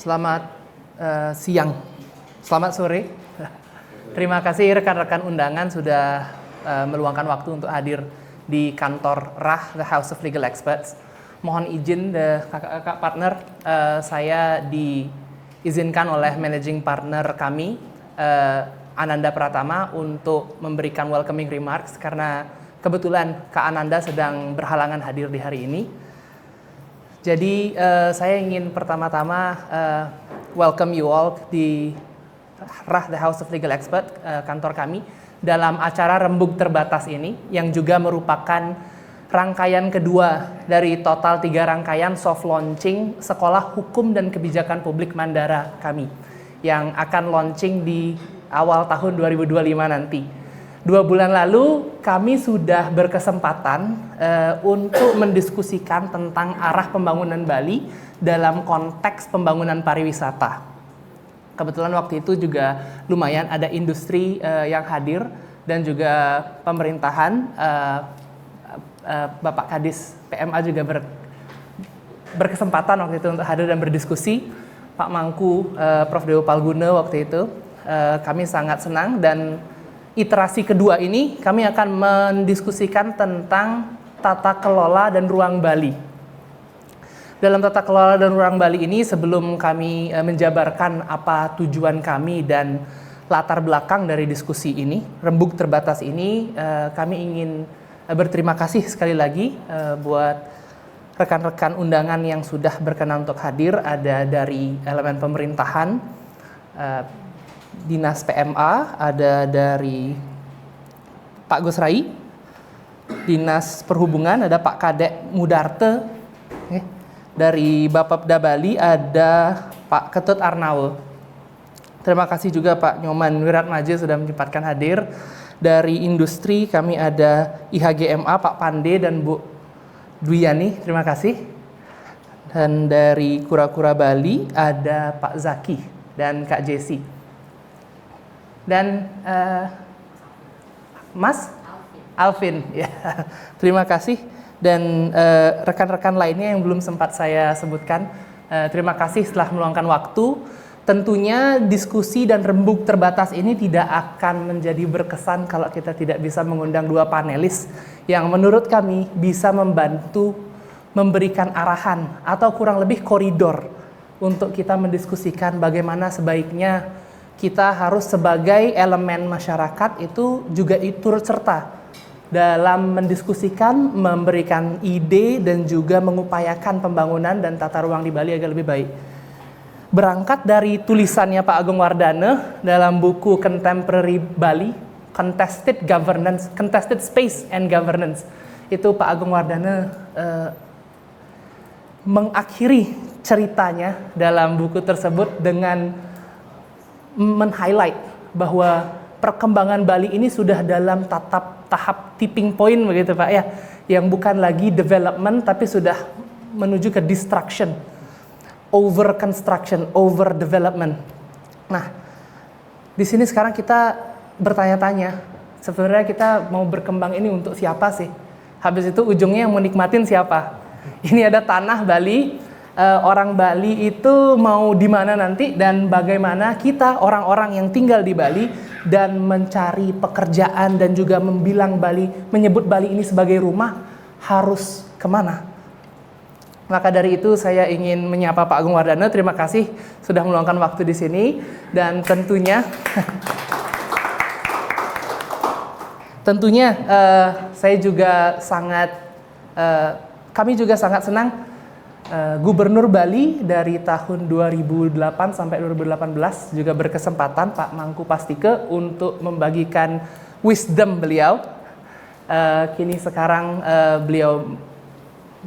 Selamat siang, selamat sore. Terima kasih rekan-rekan undangan sudah meluangkan waktu untuk hadir di kantor RAH, The House of Legal Experts. Mohon izin kakak-kakak partner, saya diizinkan oleh managing partner kami, Ananda Pratama, untuk memberikan welcoming remarks karena kebetulan Kak Ananda sedang berhalangan hadir di hari ini. Jadi saya ingin pertama-tama welcome you all di RAH, The House of Legal Expert, kantor kami, dalam acara rembuk terbatas ini, yang juga merupakan rangkaian kedua dari total 3 rangkaian soft launching Sekolah Hukum dan Kebijakan Publik Mandara kami, yang akan launching di awal tahun 2025 nanti. 2 bulan lalu kami sudah berkesempatan untuk mendiskusikan tentang arah pembangunan Bali dalam konteks pembangunan pariwisata. Kebetulan waktu itu juga lumayan ada industri yang hadir dan juga pemerintahan, Bapak Kadis PMA juga berkesempatan waktu itu untuk hadir dan berdiskusi. Pak Mangku, Prof. Dewo Palguna waktu itu, kami sangat senang. Dan iterasi kedua ini kami akan mendiskusikan tentang tata kelola dan ruang Bali. Dalam tata kelola dan ruang Bali ini, sebelum kami menjabarkan apa tujuan kami dan latar belakang dari diskusi ini, rembuk terbatas ini, kami ingin berterima kasih sekali lagi buat rekan-rekan undangan yang sudah berkenan untuk hadir. Ada dari elemen pemerintahan, Dinas PMA, ada dari Pak Gusrai, Dinas Perhubungan, ada Pak Kadek Mudarte, dari Bapepda Bali ada Pak Ketut Arnawe. Terima kasih juga Pak Nyoman Wiratmaja sudah menyempatkan hadir. Dari industri kami ada IHGMA, Pak Pande dan Bu Dwiyani, terima kasih. Dan dari Kura-Kura Bali ada Pak Zaki dan Kak Jesi. Dan Mas Alvin, ya, terima kasih. Dan rekan-rekan lainnya yang belum sempat saya sebutkan, terima kasih setelah meluangkan waktu. Tentunya diskusi dan rembuk terbatas ini tidak akan menjadi berkesan kalau kita tidak bisa mengundang 2 panelis yang menurut kami bisa membantu memberikan arahan atau kurang lebih koridor untuk kita mendiskusikan bagaimana sebaiknya kita harus sebagai elemen masyarakat itu juga turut serta dalam mendiskusikan, memberikan ide dan juga mengupayakan pembangunan dan tata ruang di Bali agar lebih baik. Berangkat dari tulisannya Pak Agung Wardana dalam buku Contemporary Bali, Contested Space and Governance, itu Pak Agung Wardana mengakhiri ceritanya dalam buku tersebut dengan men-highlight bahwa perkembangan Bali ini sudah dalam tahap tipping point begitu Pak ya, yang bukan lagi development tapi sudah menuju ke destruction, over construction, over development. Nah, di sini sekarang kita bertanya-tanya, sebenarnya kita mau berkembang ini untuk siapa sih? Habis itu ujungnya yang mau nikmatin siapa? Ini ada tanah Bali. Orang Bali itu mau di mana nanti, dan bagaimana kita orang-orang yang tinggal di Bali dan mencari pekerjaan dan juga menyebut Bali ini sebagai rumah harus kemana? Maka dari itu saya ingin menyapa Pak Agung Wardana. Terima kasih sudah meluangkan waktu di sini, dan tentunya saya juga kami juga sangat senang. Gubernur Bali dari tahun 2008 sampai 2018 juga berkesempatan Pak Mangku Pastike untuk membagikan wisdom beliau. Kini sekarang beliau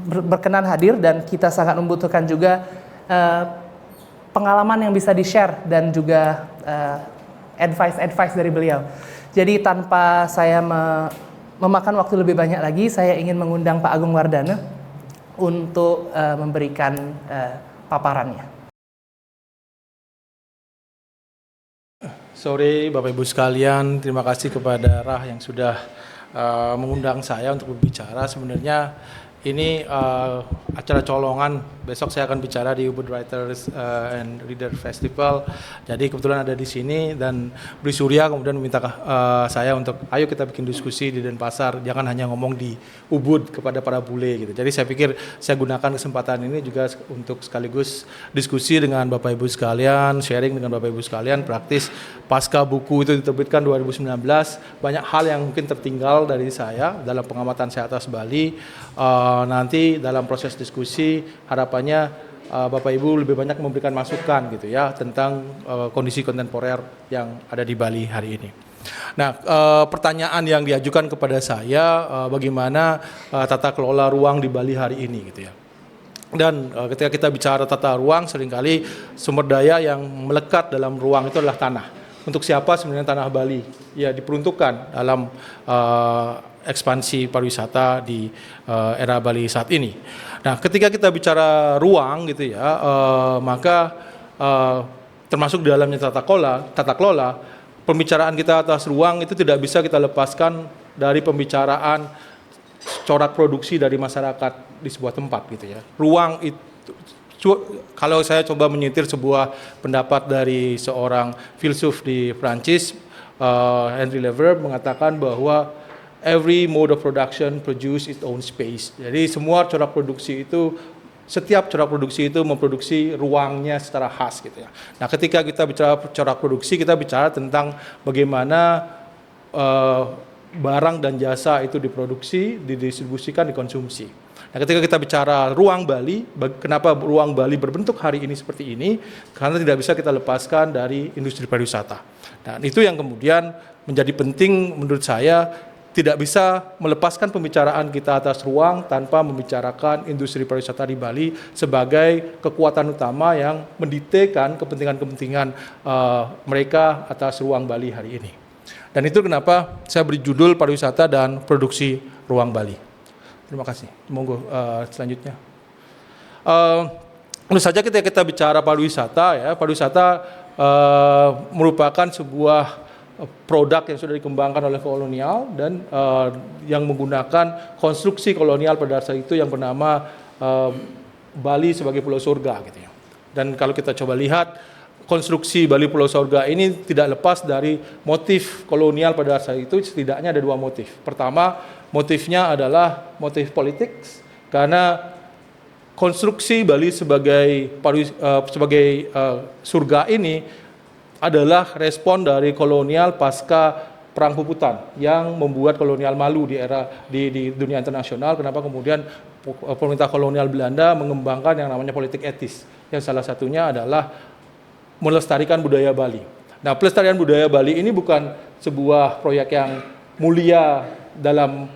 berkenan hadir dan kita sangat membutuhkan juga pengalaman yang bisa di-share dan juga advice dari beliau. Jadi tanpa saya memakan waktu lebih banyak lagi, saya ingin mengundang Pak Agung Wardana untuk memberikan paparannya. Sore Bapak Ibu sekalian, terima kasih kepada RAH yang sudah mengundang saya untuk berbicara. Sebenarnya ini acara colongan. Besok saya akan bicara di Ubud Writers and Reader Festival. Jadi kebetulan ada di sini dan Bri Surya kemudian meminta saya untuk ayo kita bikin diskusi di Denpasar. Jangan hanya ngomong di Ubud kepada para bule gitu. Jadi saya pikir saya gunakan kesempatan ini juga untuk sekaligus diskusi dengan Bapak Ibu sekalian, sharing dengan Bapak Ibu sekalian praktis pasca buku itu diterbitkan 2019. Banyak hal yang mungkin tertinggal dari saya dalam pengamatan saya atas Bali. Nanti dalam proses diskusi harapannya Bapak Ibu lebih banyak memberikan masukan gitu ya tentang kondisi kontemporer yang ada di Bali hari ini. Nah, pertanyaan yang diajukan kepada saya bagaimana tata kelola ruang di Bali hari ini gitu ya. Dan ketika kita bicara tata ruang seringkali sumber daya yang melekat dalam ruang itu adalah tanah. Untuk siapa sebenarnya tanah Bali? Ya diperuntukkan dalam ekspansi pariwisata di era Bali saat ini. Nah, ketika kita bicara ruang gitu ya, maka termasuk di dalamnya tata kelola, pembicaraan kita atas ruang itu tidak bisa kita lepaskan dari pembicaraan corak produksi dari masyarakat di sebuah tempat gitu ya. Ruang itu, kalau saya coba menyetir sebuah pendapat dari seorang filsuf di Prancis, Henri Lefebvre mengatakan bahwa every mode of production produce its own space. Jadi semua corak produksi itu, setiap corak produksi itu memproduksi ruangnya secara khas gitu ya. Nah, ketika kita bicara corak produksi, kita bicara tentang bagaimana barang dan jasa itu diproduksi, didistribusikan, dikonsumsi. Nah, ketika kita bicara ruang Bali, kenapa ruang Bali berbentuk hari ini seperti ini? Karena tidak bisa kita lepaskan dari industri pariwisata. Dan itu yang kemudian menjadi penting menurut saya, tidak bisa melepaskan pembicaraan kita atas ruang tanpa membicarakan industri pariwisata di Bali sebagai kekuatan utama yang mendiktekan kepentingan-kepentingan mereka atas ruang Bali hari ini. Dan itu kenapa saya beri judul pariwisata dan produksi ruang Bali. Terima kasih. Monggo selanjutnya. Tentu saja ketika kita bicara pariwisata, ya pariwisata merupakan sebuah produk yang sudah dikembangkan oleh kolonial dan yang menggunakan konstruksi kolonial pada saat itu yang bernama Bali sebagai Pulau Surga gitu ya. Dan kalau kita coba lihat konstruksi Bali Pulau Surga ini tidak lepas dari motif kolonial pada saat itu. Setidaknya ada dua motif. Pertama, motifnya adalah motif politik karena konstruksi Bali sebagai surga ini adalah respon dari kolonial pasca Perang Puputan yang membuat kolonial malu di dunia internasional. Kenapa kemudian pemerintah kolonial Belanda mengembangkan yang namanya politik etis, yang salah satunya adalah melestarikan budaya Bali. Nah, pelestarian budaya Bali ini bukan sebuah proyek yang mulia dalam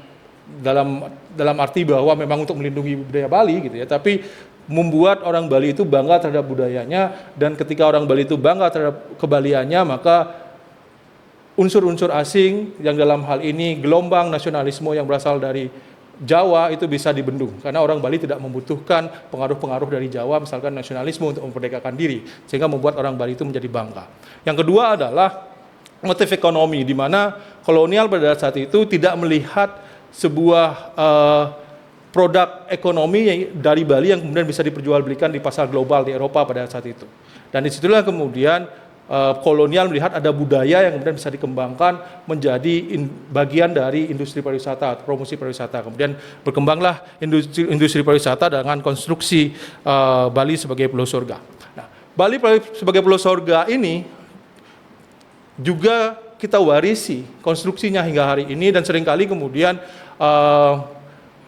arti bahwa memang untuk melindungi budaya Bali gitu ya, tapi membuat orang Bali itu bangga terhadap budayanya, dan ketika orang Bali itu bangga terhadap kebaliannya, maka unsur-unsur asing yang dalam hal ini gelombang nasionalisme yang berasal dari Jawa itu bisa dibendung, karena orang Bali tidak membutuhkan pengaruh-pengaruh dari Jawa, misalkan nasionalisme untuk memerdekakan diri, sehingga membuat orang Bali itu menjadi bangga. Yang kedua adalah motif ekonomi, di mana kolonial pada saat itu tidak melihat sebuah produk ekonomi dari Bali yang kemudian bisa diperjualbelikan di pasar global di Eropa pada saat itu. Dan disitulah kemudian kolonial melihat ada budaya yang kemudian bisa dikembangkan menjadi bagian dari industri pariwisata, promosi pariwisata. Kemudian berkembanglah industri pariwisata dengan konstruksi Bali sebagai Pulau Surga. Nah, Bali sebagai Pulau Surga ini juga kita warisi konstruksinya hingga hari ini, dan seringkali kemudian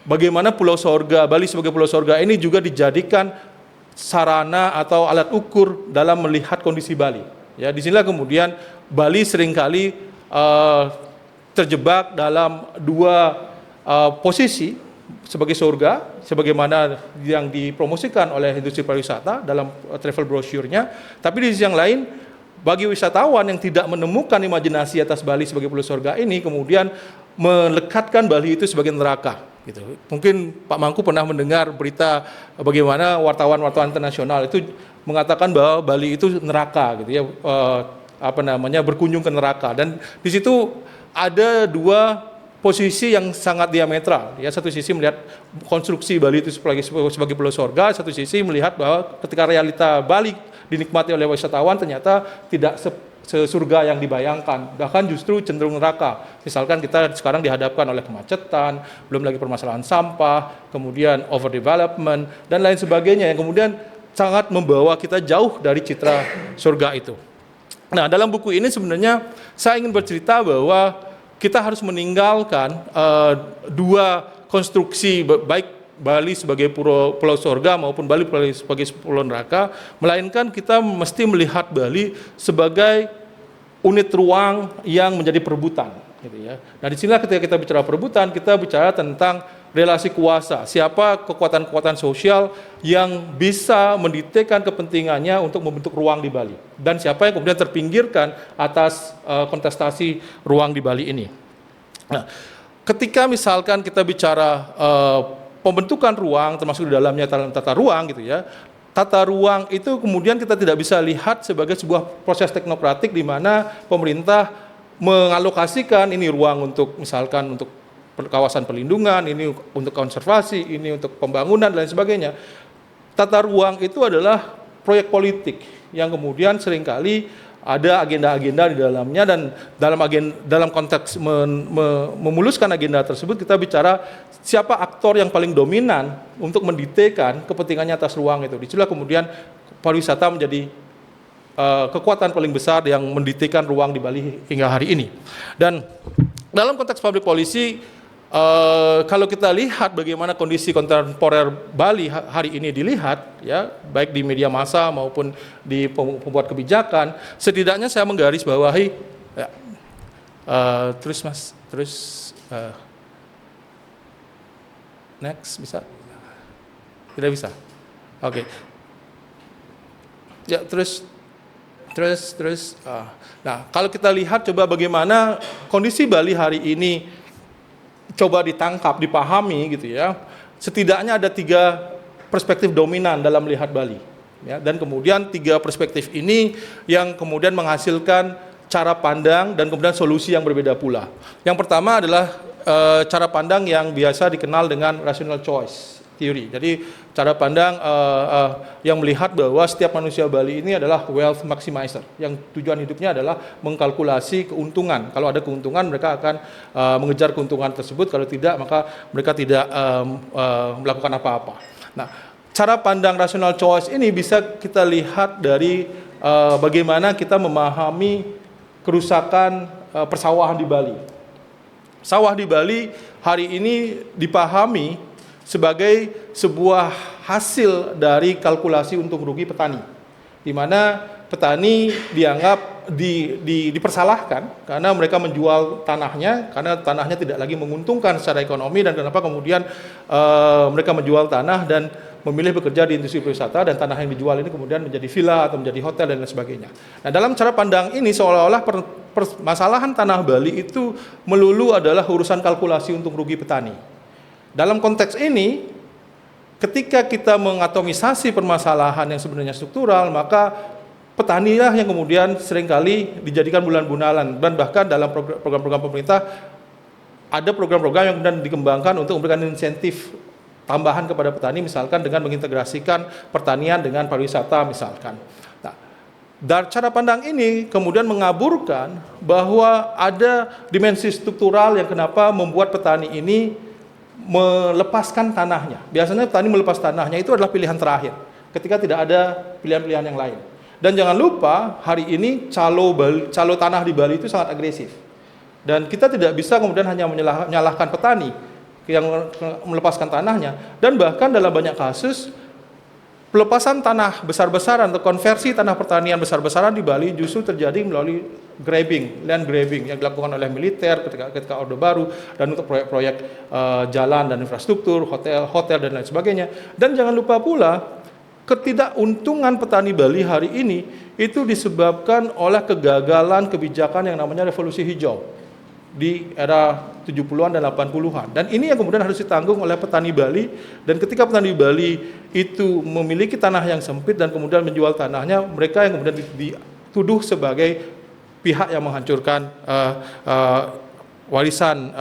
bagaimana Pulau Surga, Bali sebagai Pulau Surga ini juga dijadikan sarana atau alat ukur dalam melihat kondisi Bali. Ya, disinilah kemudian Bali seringkali terjebak dalam dua posisi sebagai surga, sebagaimana yang dipromosikan oleh industri pariwisata dalam travel brochure-nya. Tapi di sisi yang lain, bagi wisatawan yang tidak menemukan imajinasi atas Bali sebagai Pulau Surga ini, kemudian melekatkan Bali itu sebagai neraka. Gitu. Mungkin Pak Mangku pernah mendengar berita bagaimana wartawan-wartawan internasional itu mengatakan bahwa Bali itu neraka, gitu ya, berkunjung ke neraka. Dan di situ ada dua posisi yang sangat diametral. Ya, satu sisi melihat konstruksi Bali itu sebagai pulau surga, satu sisi melihat bahwa ketika realita Bali dinikmati oleh wisatawan ternyata tidak sesurga yang dibayangkan, bahkan justru cenderung neraka. Misalkan kita sekarang dihadapkan oleh kemacetan, belum lagi permasalahan sampah, kemudian overdevelopment dan lain sebagainya yang kemudian sangat membawa kita jauh dari citra surga itu. Nah, dalam buku ini sebenarnya saya ingin bercerita bahwa kita harus meninggalkan dua konstruksi baik Bali sebagai pulau surga maupun Bali sebagai pulau neraka, melainkan kita mesti melihat Bali sebagai unit ruang yang menjadi perebutan, gitu ya. Nah, di sinilah ketika kita bicara perebutan, kita bicara tentang relasi kuasa. Siapa kekuatan-kekuatan sosial yang bisa mendiktekan kepentingannya untuk membentuk ruang di Bali, dan siapa yang kemudian terpinggirkan atas kontestasi ruang di Bali ini. Nah, ketika misalkan kita bicara pembentukan ruang, termasuk di dalamnya tata ruang, gitu ya. Tata ruang itu kemudian kita tidak bisa lihat sebagai sebuah proses teknokratik di mana pemerintah mengalokasikan ini ruang untuk misalkan untuk kawasan perlindungan, ini untuk konservasi, ini untuk pembangunan dan lain sebagainya. Tata ruang itu adalah proyek politik yang kemudian seringkali ada agenda-agenda di dalamnya, dan dalam konteks memuluskan agenda tersebut kita bicara siapa aktor yang paling dominan untuk mendiktekan kepentingannya atas ruang itu. Disitulah kemudian pariwisata menjadi kekuatan paling besar yang mendiktekan ruang di Bali hingga hari ini. Dan dalam konteks public policy, kalau kita lihat bagaimana kondisi kontemporer Bali hari ini dilihat, ya, baik di media massa maupun di pembuat kebijakan, setidaknya saya menggarisbawahi, ya, next bisa? Tidak bisa? Oke. Ya, terus. Nah, kalau kita lihat coba bagaimana kondisi Bali hari ini coba ditangkap, dipahami, gitu ya. Setidaknya ada 3 perspektif dominan dalam melihat Bali, ya, dan kemudian 3 perspektif ini yang kemudian menghasilkan cara pandang dan kemudian solusi yang berbeda pula. Yang pertama adalah cara pandang yang biasa dikenal dengan rational choice theory. Jadi cara pandang yang melihat bahwa setiap manusia Bali ini adalah wealth maximizer, yang tujuan hidupnya adalah mengkalkulasi keuntungan. Kalau ada keuntungan, mereka akan mengejar keuntungan tersebut. Kalau tidak, maka mereka tidak melakukan apa-apa. Nah, cara pandang rational choice ini bisa kita lihat dari bagaimana kita memahami kerusakan persawahan di Bali. Sawah di Bali hari ini dipahami sebagai sebuah hasil dari kalkulasi untung rugi petani, di mana petani dianggap dipersalahkan karena mereka menjual tanahnya, karena tanahnya tidak lagi menguntungkan secara ekonomi, dan kenapa kemudian mereka menjual tanah dan memilih bekerja di industri pariwisata, dan tanah yang dijual ini kemudian menjadi villa atau menjadi hotel dan lain sebagainya. Nah, dalam cara pandang ini seolah-olah permasalahan tanah Bali itu melulu adalah urusan kalkulasi untung rugi petani. Dalam konteks ini, ketika kita mengatomisasi permasalahan yang sebenarnya struktural, maka petanilah yang kemudian seringkali dijadikan bulan-bulanan, dan bahkan dalam program-program pemerintah ada program-program yang kemudian dikembangkan untuk memberikan insentif tambahan kepada petani, misalkan dengan mengintegrasikan pertanian dengan pariwisata misalkan. Nah, dari cara pandang ini kemudian mengaburkan bahwa ada dimensi struktural yang kenapa membuat petani ini melepaskan tanahnya. Biasanya petani melepas tanahnya itu adalah pilihan terakhir, ketika tidak ada pilihan-pilihan yang lain. Dan jangan lupa, hari ini calo tanah di Bali itu sangat agresif. Dan kita tidak bisa kemudian hanya menyalahkan petani yang melepaskan tanahnya. Dan bahkan dalam banyak kasus, pelepasan tanah besar-besaran atau konversi tanah pertanian besar-besaran di Bali justru terjadi melalui land grabbing yang dilakukan oleh militer ketika Orde Baru, dan untuk proyek-proyek jalan dan infrastruktur, hotel dan lain sebagainya. Dan jangan lupa pula, ketidakuntungan petani Bali hari ini itu disebabkan oleh kegagalan kebijakan yang namanya revolusi hijau di era 70-an dan 80-an. Dan ini yang kemudian harus ditanggung oleh petani Bali, dan ketika petani Bali itu memiliki tanah yang sempit dan kemudian menjual tanahnya, mereka yang kemudian dituduh sebagai pihak yang menghancurkan warisan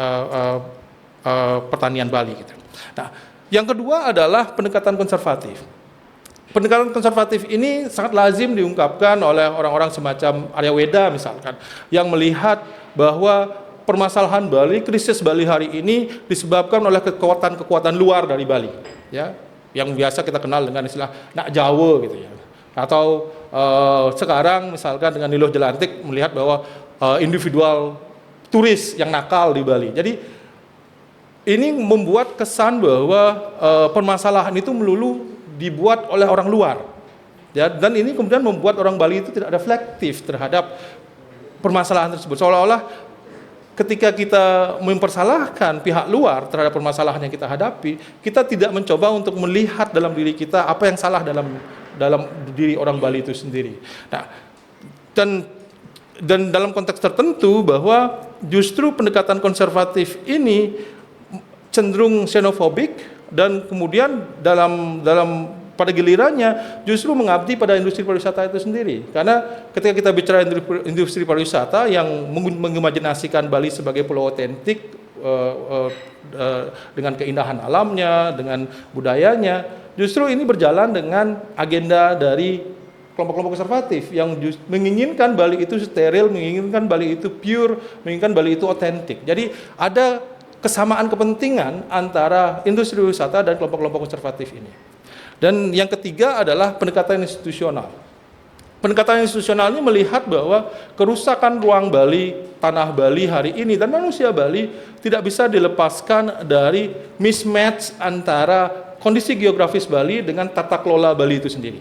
pertanian Bali gitu. Nah, yang kedua adalah pendekatan konservatif. Pendekatan konservatif ini sangat lazim diungkapkan oleh orang-orang semacam Arya Weda misalkan, yang melihat bahwa permasalahan Bali, krisis Bali hari ini disebabkan oleh kekuatan-kekuatan luar dari Bali, ya, yang biasa kita kenal dengan istilah nak Jawa gitu ya. Atau sekarang misalkan dengan Niluh Jelantik melihat bahwa individual turis yang nakal di Bali. Jadi ini membuat kesan bahwa permasalahan itu melulu dibuat oleh orang luar, ya, dan ini kemudian membuat orang Bali itu tidak reflektif terhadap permasalahan tersebut, seolah-olah ketika kita mempersalahkan pihak luar terhadap permasalahan yang kita hadapi, kita tidak mencoba untuk melihat dalam diri kita apa yang salah dalam diri orang Bali itu sendiri. Nah, dan dalam konteks tertentu bahwa justru pendekatan konservatif ini cenderung xenofobik, dan kemudian pada gilirannya justru mengabdi pada industri pariwisata itu sendiri. Karena ketika kita bicara industri pariwisata yang mengimajinasikan Bali sebagai pulau otentik dengan keindahan alamnya, dengan budayanya, justru ini berjalan dengan agenda dari kelompok-kelompok konservatif yang menginginkan Bali itu steril, menginginkan Bali itu pure, menginginkan Bali itu otentik. Jadi ada kesamaan kepentingan antara industri wisata dan kelompok-kelompok konservatif ini. Dan yang ketiga adalah pendekatan institusional. Pendekatan institusional ini melihat bahwa kerusakan ruang Bali, tanah Bali hari ini, dan manusia Bali tidak bisa dilepaskan dari mismatch antara kondisi geografis Bali dengan tata kelola Bali itu sendiri.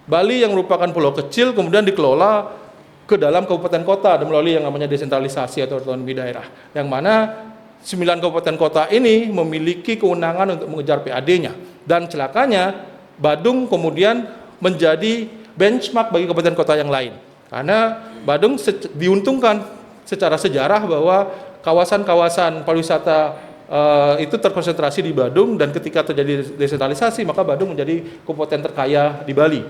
Bali yang merupakan pulau kecil kemudian dikelola ke dalam kabupaten kota melalui yang namanya desentralisasi atau otonomi daerah, yang mana 9 kabupaten kota ini memiliki kewenangan untuk mengejar PAD-nya, dan celakanya Badung kemudian menjadi benchmark bagi kabupaten kota yang lain, karena Badung diuntungkan secara sejarah bahwa kawasan-kawasan pariwisata itu terkonsentrasi di Badung, dan ketika terjadi desentralisasi maka Badung menjadi kabupaten terkaya di Bali.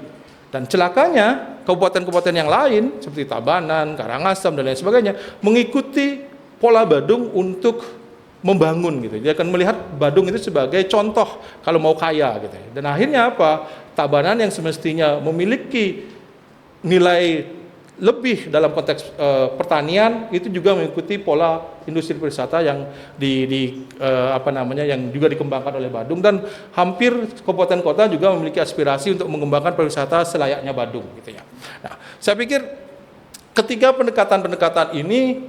Dan celakanya kabupaten-kabupaten yang lain seperti Tabanan, Karangasem dan lain sebagainya mengikuti pola Badung untuk membangun gitu. Dia akan melihat Badung itu sebagai contoh kalau mau kaya gitu. Dan akhirnya apa? Tabanan yang semestinya memiliki nilai lebih dalam konteks pertanian itu juga mengikuti pola industri pariwisata yang yang juga dikembangkan oleh Badung, dan hampir kabupaten kota juga memiliki aspirasi untuk mengembangkan pariwisata selayaknya Badung gitu ya. Nah, saya pikir ketiga pendekatan-pendekatan ini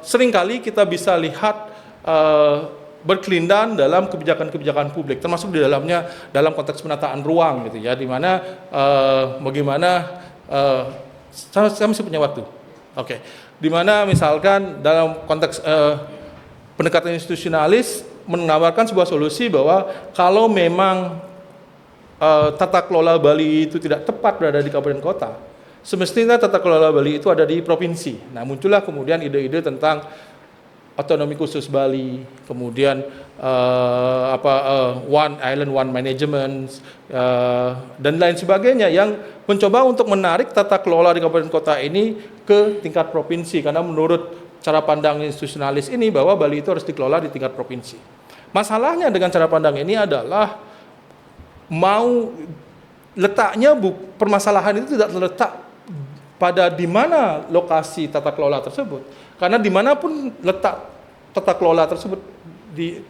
seringkali kita bisa lihat berkelindan dalam kebijakan-kebijakan publik, termasuk di dalamnya dalam konteks penataan ruang gitu ya, di mana bagaimana saya masih punya waktu. Oke. Di mana misalkan dalam konteks pendekatan institusionalis menawarkan sebuah solusi bahwa kalau memang tata kelola Bali itu tidak tepat berada di kabupaten kota, semestinya tata kelola Bali itu ada di provinsi. Nah, muncullah kemudian ide-ide tentang otonomi khusus Bali, kemudian one island one management dan lain sebagainya, yang mencoba untuk menarik tata kelola di kabupaten kota ini ke tingkat provinsi, karena menurut cara pandang institusionalis ini bahwa Bali itu harus dikelola di tingkat provinsi. Masalahnya dengan cara pandang ini adalah permasalahan itu tidak terletak pada di mana lokasi tata kelola tersebut, karena dimanapun letak tata kelola tersebut,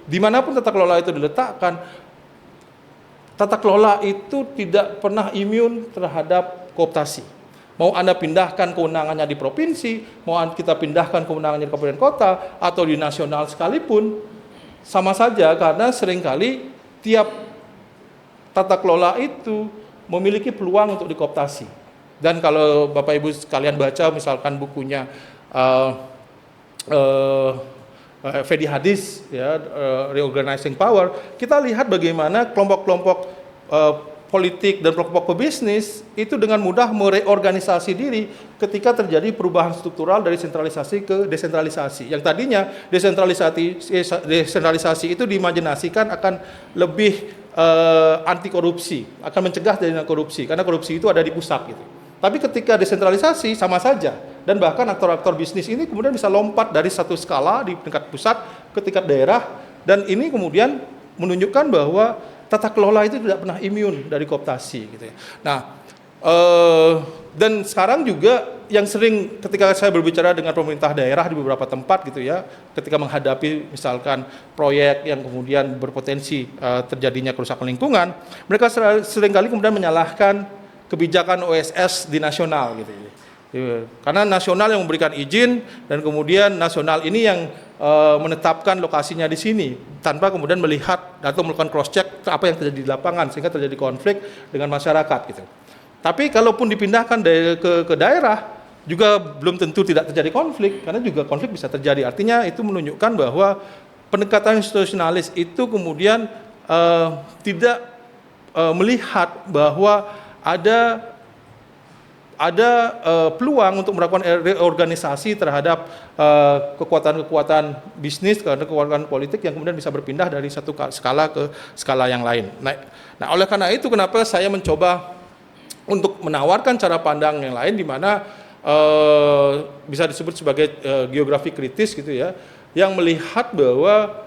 dimanapun tata kelola itu diletakkan, tata kelola itu tidak pernah imun terhadap kooptasi. Mau Anda pindahkan kewenangannya di provinsi, mau kita pindahkan kewenangannya di kabupaten kota, atau di nasional sekalipun, sama saja, karena seringkali tiap tata kelola itu memiliki peluang untuk dikooptasi. Dan kalau Bapak Ibu sekalian baca misalkan bukunya Fedi Hadis ya, Reorganizing Power, kita lihat bagaimana kelompok-kelompok politik dan kelompok pebisnis itu dengan mudah mereorganisasi diri ketika terjadi perubahan struktural dari sentralisasi ke desentralisasi. Yang tadinya desentralisasi itu diimajinasikan akan lebih anti korupsi, akan mencegah dari korupsi, karena korupsi itu ada di pusat gitu. Tapi ketika desentralisasi sama saja, dan bahkan aktor-aktor bisnis ini kemudian bisa lompat dari satu skala di tingkat pusat ke tingkat daerah, dan ini kemudian menunjukkan bahwa tata kelola itu tidak pernah imun dari kooptasi gitu ya. Nah, dan sekarang juga yang sering ketika saya berbicara dengan pemerintah daerah di beberapa tempat gitu ya, ketika menghadapi misalkan proyek yang kemudian berpotensi terjadinya kerusakan lingkungan, mereka seringkali kemudian menyalahkan kebijakan OSS di nasional gitu ya. Karena nasional yang memberikan izin, dan kemudian nasional ini yang menetapkan lokasinya di sini tanpa kemudian melihat atau melakukan cross check apa yang terjadi di lapangan, sehingga terjadi konflik dengan masyarakat gitu. Tapi kalaupun dipindahkan ke daerah juga belum tentu tidak terjadi konflik, karena juga konflik bisa terjadi. Artinya itu menunjukkan bahwa pendekatan institusionalis itu kemudian tidak melihat bahwa ada peluang untuk melakukan reorganisasi terhadap kekuatan-kekuatan bisnis, kekuatan politik yang kemudian bisa berpindah dari satu skala ke skala yang lain. Nah, oleh karena itu kenapa saya mencoba untuk menawarkan cara pandang yang lain, di mana bisa disebut sebagai geografi kritis gitu ya, yang melihat bahwa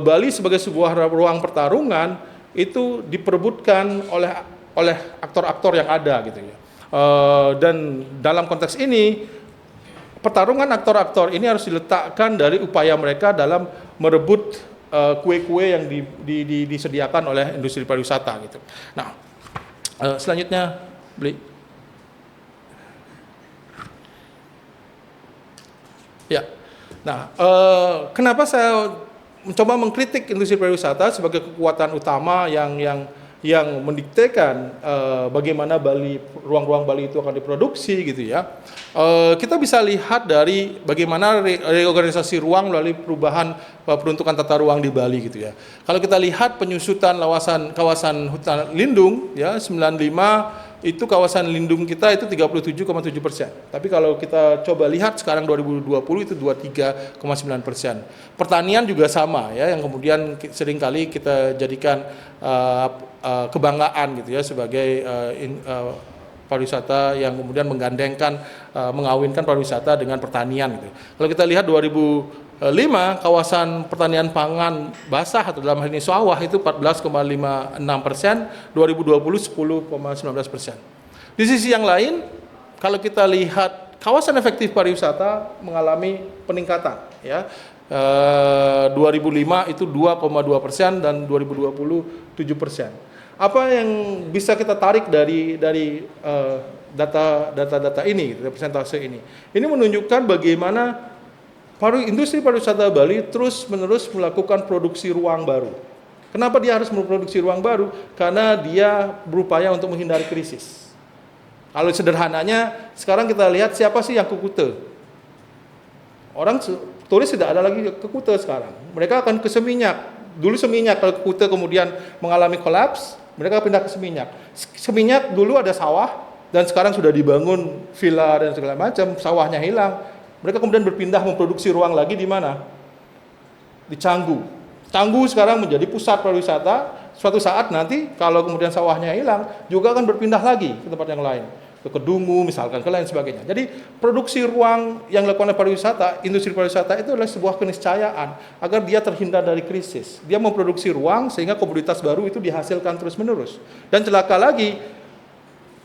Bali sebagai sebuah ruang pertarungan itu diperebutkan oleh aktor-aktor yang ada gitu ya. Dan dalam konteks ini pertarungan aktor-aktor ini harus diletakkan dari upaya mereka dalam merebut kue-kue yang disediakan oleh industri pariwisata gitu. Nah, selanjutnya beli. Ya, nah kenapa saya mencoba mengkritik industri pariwisata sebagai kekuatan utama yang mendiktekan bagaimana ruang-ruang Bali itu akan diproduksi gitu ya. Kita bisa lihat dari bagaimana reorganisasi ruang melalui perubahan peruntukan tata ruang di Bali gitu ya. Kalau kita lihat penyusutan kawasan hutan lindung ya, 95 itu kawasan lindung kita itu 37,7%. Tapi kalau kita coba lihat sekarang 2020 itu 23,9%. Pertanian juga sama ya, yang kemudian seringkali kita jadikan kebanggaan gitu ya sebagai pariwisata yang kemudian menggandengkan mengawinkan pariwisata dengan pertanian gitu. Kalau kita lihat 2005 kawasan pertanian pangan basah atau dalam hal ini sawah itu 14,56%, 2020 10,19%. Di sisi yang lain, kalau kita lihat kawasan efektif pariwisata mengalami peningkatan ya. 2005 itu 2,2% dan 2020 7%. Apa yang bisa kita tarik dari data ini, persentase ini? Ini menunjukkan bagaimana industri pariwisata Bali terus-menerus melakukan produksi ruang baru. Kenapa dia harus memproduksi ruang baru? Karena dia berupaya untuk menghindari krisis. Kalau sederhananya, sekarang kita lihat siapa sih yang ke Kuta? Turis tidak ada lagi ke Kuta sekarang. Mereka akan ke Seminyak. Dulu Seminyak, kalau ke Kuta kemudian mengalami kolaps, mereka pindah ke Seminyak. Seminyak dulu ada sawah, dan sekarang sudah dibangun villa dan segala macam, sawahnya hilang. Mereka kemudian berpindah memproduksi ruang lagi di mana? Di Canggu. Canggu sekarang menjadi pusat pariwisata. Suatu saat nanti kalau kemudian sawahnya hilang, juga akan berpindah lagi ke tempat yang lain. Ke Kedungu misalkan, ke lain sebagainya. Jadi produksi ruang yang dilakukan oleh pariwisata, industri pariwisata itu adalah sebuah keniscayaan agar dia terhindar dari krisis. Dia memproduksi ruang sehingga komoditas baru itu dihasilkan terus-menerus. Dan celaka lagi,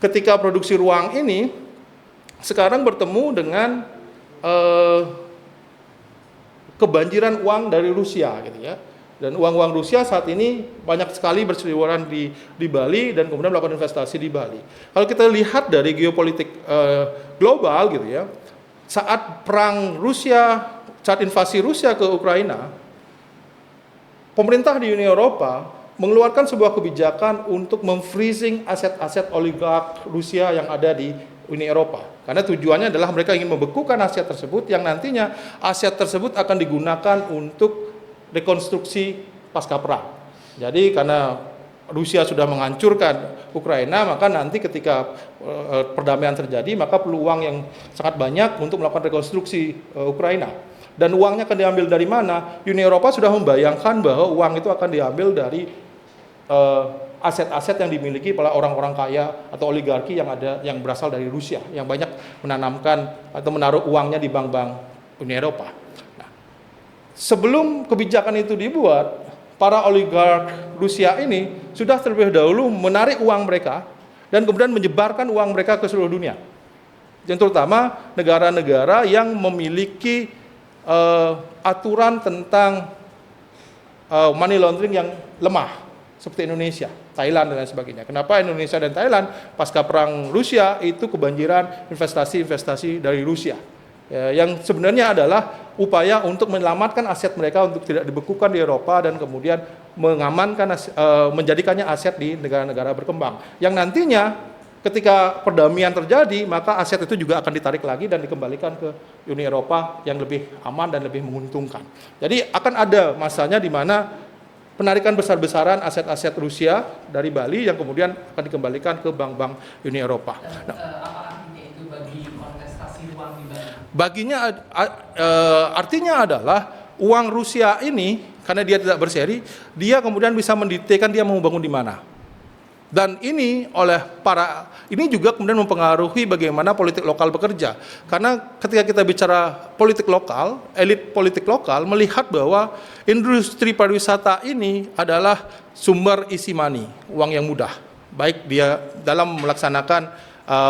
ketika produksi ruang ini sekarang bertemu dengan kebanjiran uang dari Rusia gitu ya. Dan uang-uang Rusia saat ini banyak sekali berseliweran di Bali dan kemudian melakukan investasi di Bali. Kalau kita lihat dari geopolitik global gitu ya, saat invasi Rusia ke Ukraina, pemerintah di Uni Eropa mengeluarkan sebuah kebijakan untuk memfreezing aset-aset oligark Rusia yang ada di Uni Eropa. Karena tujuannya adalah mereka ingin membekukan aset tersebut yang nantinya aset tersebut akan digunakan untuk rekonstruksi pasca perang. Jadi karena Rusia sudah menghancurkan Ukraina, maka nanti ketika perdamaian terjadi, maka peluang yang sangat banyak untuk melakukan rekonstruksi Ukraina. Dan uangnya akan diambil dari mana? Uni Eropa sudah membayangkan bahwa uang itu akan diambil dari aset-aset yang dimiliki oleh orang-orang kaya atau oligarki yang berasal dari Rusia, yang banyak menanamkan atau menaruh uangnya di bank-bank Uni Eropa. Nah, sebelum kebijakan itu dibuat, para oligark Rusia ini sudah terlebih dahulu menarik uang mereka dan kemudian menyebarkan uang mereka ke seluruh dunia. Yang terutama negara-negara yang memiliki aturan tentang money laundering yang lemah, seperti Indonesia, Thailand, dan lain sebagainya. Kenapa Indonesia dan Thailand pasca perang Rusia itu kebanjiran investasi-investasi dari Rusia? Yang sebenarnya adalah upaya untuk menyelamatkan aset mereka untuk tidak dibekukan di Eropa dan kemudian mengamankan, menjadikannya aset di negara-negara berkembang. Yang nantinya ketika perdamaian terjadi, maka aset itu juga akan ditarik lagi dan dikembalikan ke Uni Eropa yang lebih aman dan lebih menguntungkan. Jadi akan ada masanya di mana penarikan besar-besaran aset-aset Rusia dari Bali yang kemudian akan dikembalikan ke bank-bank Uni Eropa. Nah, Apa artinya itu bagi kontestasi ruang di Bali? Artinya adalah uang Rusia ini, karena dia tidak berseri, dia kemudian bisa mendiktekan dia mau bangun di mana. Dan ini ini juga kemudian mempengaruhi bagaimana politik lokal bekerja. Karena ketika kita bicara politik lokal, elit politik lokal melihat bahwa industri pariwisata ini adalah sumber isi money, uang yang mudah. Baik dia dalam melaksanakan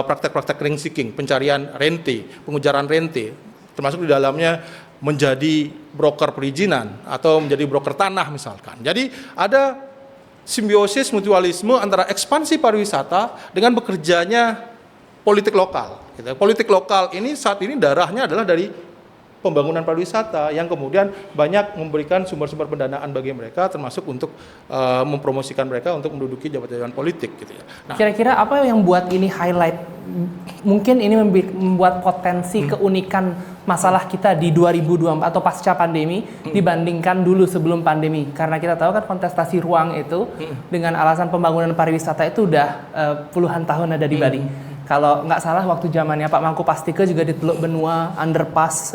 praktek-praktek rent seeking, pencarian rente, pengujaran rente, termasuk di dalamnya menjadi broker perizinan atau menjadi broker tanah misalkan. Jadi ada simbiosis mutualisme antara ekspansi pariwisata dengan bekerjanya politik lokal. Politik lokal ini saat ini darahnya adalah dari pembangunan pariwisata yang kemudian banyak memberikan sumber-sumber pendanaan bagi mereka, termasuk untuk mempromosikan mereka untuk menduduki jabatan-jabatan politik gitu ya. Nah, kira-kira apa yang buat ini highlight? Mungkin ini membuat potensi keunikan masalah kita di 2024 atau pasca pandemi dibandingkan dulu sebelum pandemi. Karena kita tahu kan kontestasi ruang itu dengan alasan pembangunan pariwisata itu udah puluhan tahun ada di Bali. Kalau nggak salah waktu zamannya Pak Mangku Pastike juga di Teluk Benua, underpass,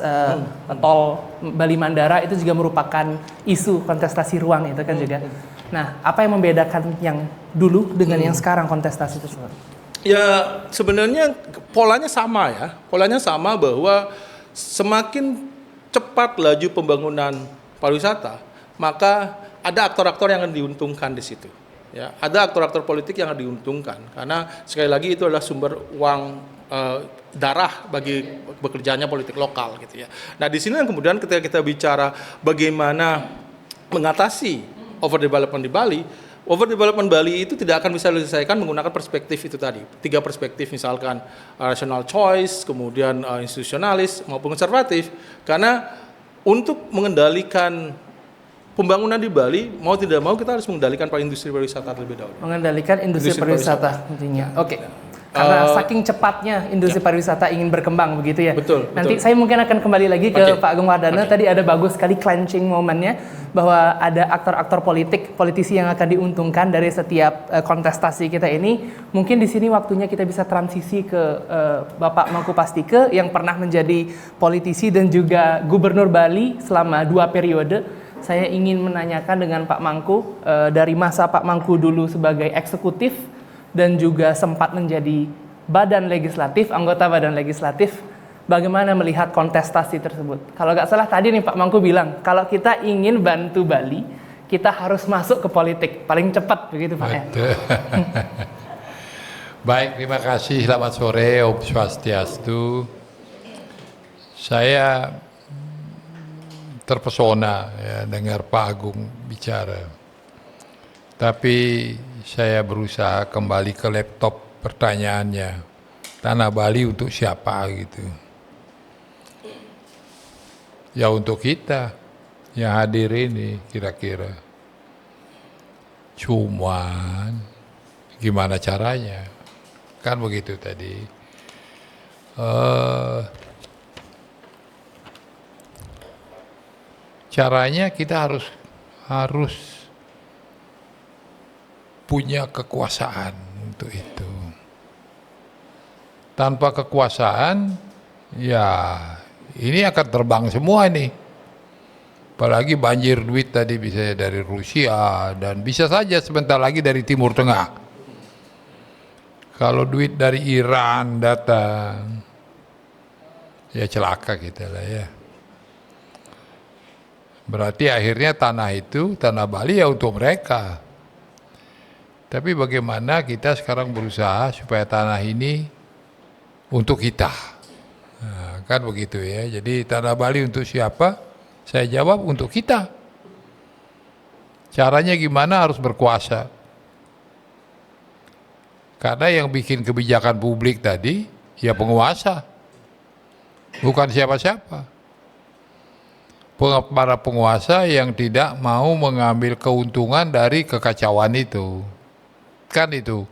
tol Bali Mandara itu juga merupakan isu kontestasi ruang itu kan juga. Nah, apa yang membedakan yang dulu dengan yang sekarang kontestasi tersebut? Ya sebenarnya polanya sama ya, polanya sama bahwa semakin cepat laju pembangunan pariwisata, maka ada aktor-aktor yang akan diuntungkan di situ. Ya, ada aktor-aktor politik yang diuntungkan karena sekali lagi itu adalah sumber uang darah bagi bekerjanya politik lokal gitu ya. Nah di sini yang kemudian ketika kita bicara bagaimana mengatasi overdevelopment di Bali, overdevelopment Bali itu tidak akan bisa diselesaikan menggunakan perspektif itu tadi. 3 perspektif misalkan rational choice, kemudian institusionalis maupun konservatif. Karena untuk mengendalikan pembangunan di Bali, mau tidak mau kita harus mengendalikan industri pariwisata terlebih dahulu. Mengendalikan industri pariwisata intinya. Oke. Karena saking cepatnya industri pariwisata ingin berkembang begitu ya. Betul. Nanti saya mungkin akan kembali lagi ke Pak Agung Wardana. Tadi ada bagus sekali clenching momennya bahwa ada aktor-aktor politisi yang akan diuntungkan dari setiap kontestasi kita ini. Mungkin di sini waktunya kita bisa transisi ke Bapak Mangku Pastike yang pernah menjadi politisi dan juga Gubernur Bali selama 2 periode. Saya ingin menanyakan dengan Pak Mangku, dari masa Pak Mangku dulu sebagai eksekutif dan juga sempat menjadi anggota badan legislatif, bagaimana melihat kontestasi tersebut? Kalau nggak salah tadi nih Pak Mangku bilang, kalau kita ingin bantu Bali, kita harus masuk ke politik, paling cepat begitu Pak ya? Baik, terima kasih, selamat sore, Om Swastiastu. Saya terpesona ya, dengar Pak Agung bicara. Tapi saya berusaha kembali ke laptop pertanyaannya. Tanah Bali untuk siapa gitu. Ya untuk kita yang hadir ini kira-kira. Cuman gimana caranya? Kan begitu tadi. Caranya kita harus punya kekuasaan untuk itu. Tanpa kekuasaan, ya ini akan terbang semua nih. Apalagi banjir duit tadi bisa dari Rusia dan bisa saja sebentar lagi dari Timur Tengah. Kalau duit dari Iran datang, ya celaka kita lah ya. Berarti akhirnya tanah itu, tanah Bali ya untuk mereka. Tapi bagaimana kita sekarang berusaha supaya tanah ini untuk kita. Nah, kan begitu ya. Jadi tanah Bali untuk siapa? Saya jawab untuk kita. Caranya gimana? Harus berkuasa. Karena yang bikin kebijakan publik tadi, ya penguasa. Bukan siapa-siapa. Para penguasa yang tidak mau mengambil keuntungan dari kekacauan itu. Kan itu.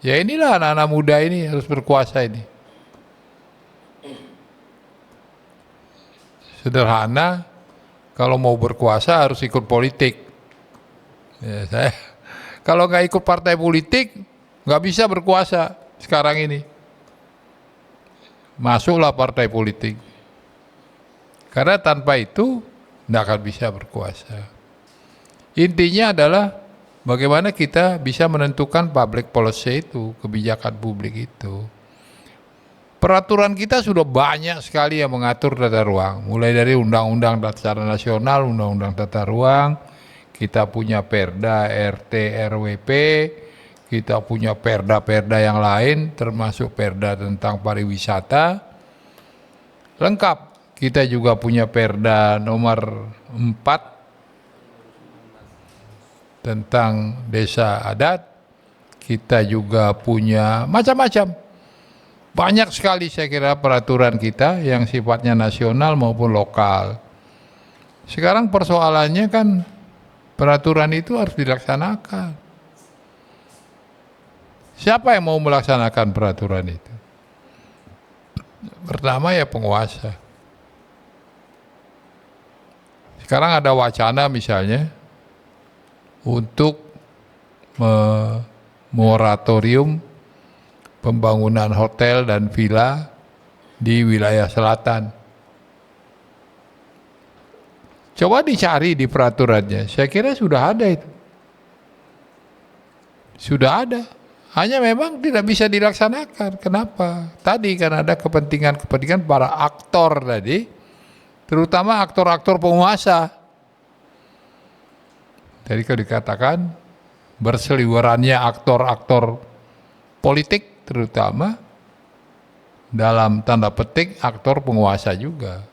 Ya inilah anak-anak muda ini harus berkuasa ini. Sederhana, kalau mau berkuasa harus ikut politik. Ya, kalau nggak ikut partai politik, nggak bisa berkuasa sekarang ini. Masuklah partai politik. Karena tanpa itu tidak akan bisa berkuasa. Intinya adalah bagaimana kita bisa menentukan public policy itu, kebijakan publik itu. Peraturan kita sudah banyak sekali yang mengatur tata ruang. Mulai dari Undang-Undang Secara Nasional, Undang-Undang Tata Ruang, kita punya Perda, RT, RWP, kita punya perda-perda yang lain, termasuk perda tentang pariwisata. Lengkap. Kita juga punya Perda nomor 4 tentang desa adat. Kita juga punya macam-macam. Banyak sekali saya kira peraturan kita yang sifatnya nasional maupun lokal. Sekarang persoalannya kan peraturan itu harus dilaksanakan. Siapa yang mau melaksanakan peraturan itu? Pertama ya penguasa. Sekarang ada wacana misalnya untuk moratorium pembangunan hotel dan villa di wilayah selatan. Coba dicari di peraturannya, saya kira sudah ada itu. Sudah ada, hanya memang tidak bisa dilaksanakan. Kenapa? Tadi kan ada kepentingan para aktor tadi, terutama aktor-aktor penguasa. Jadi kalau dikatakan berseliwerannya aktor-aktor politik terutama dalam tanda petik aktor penguasa juga.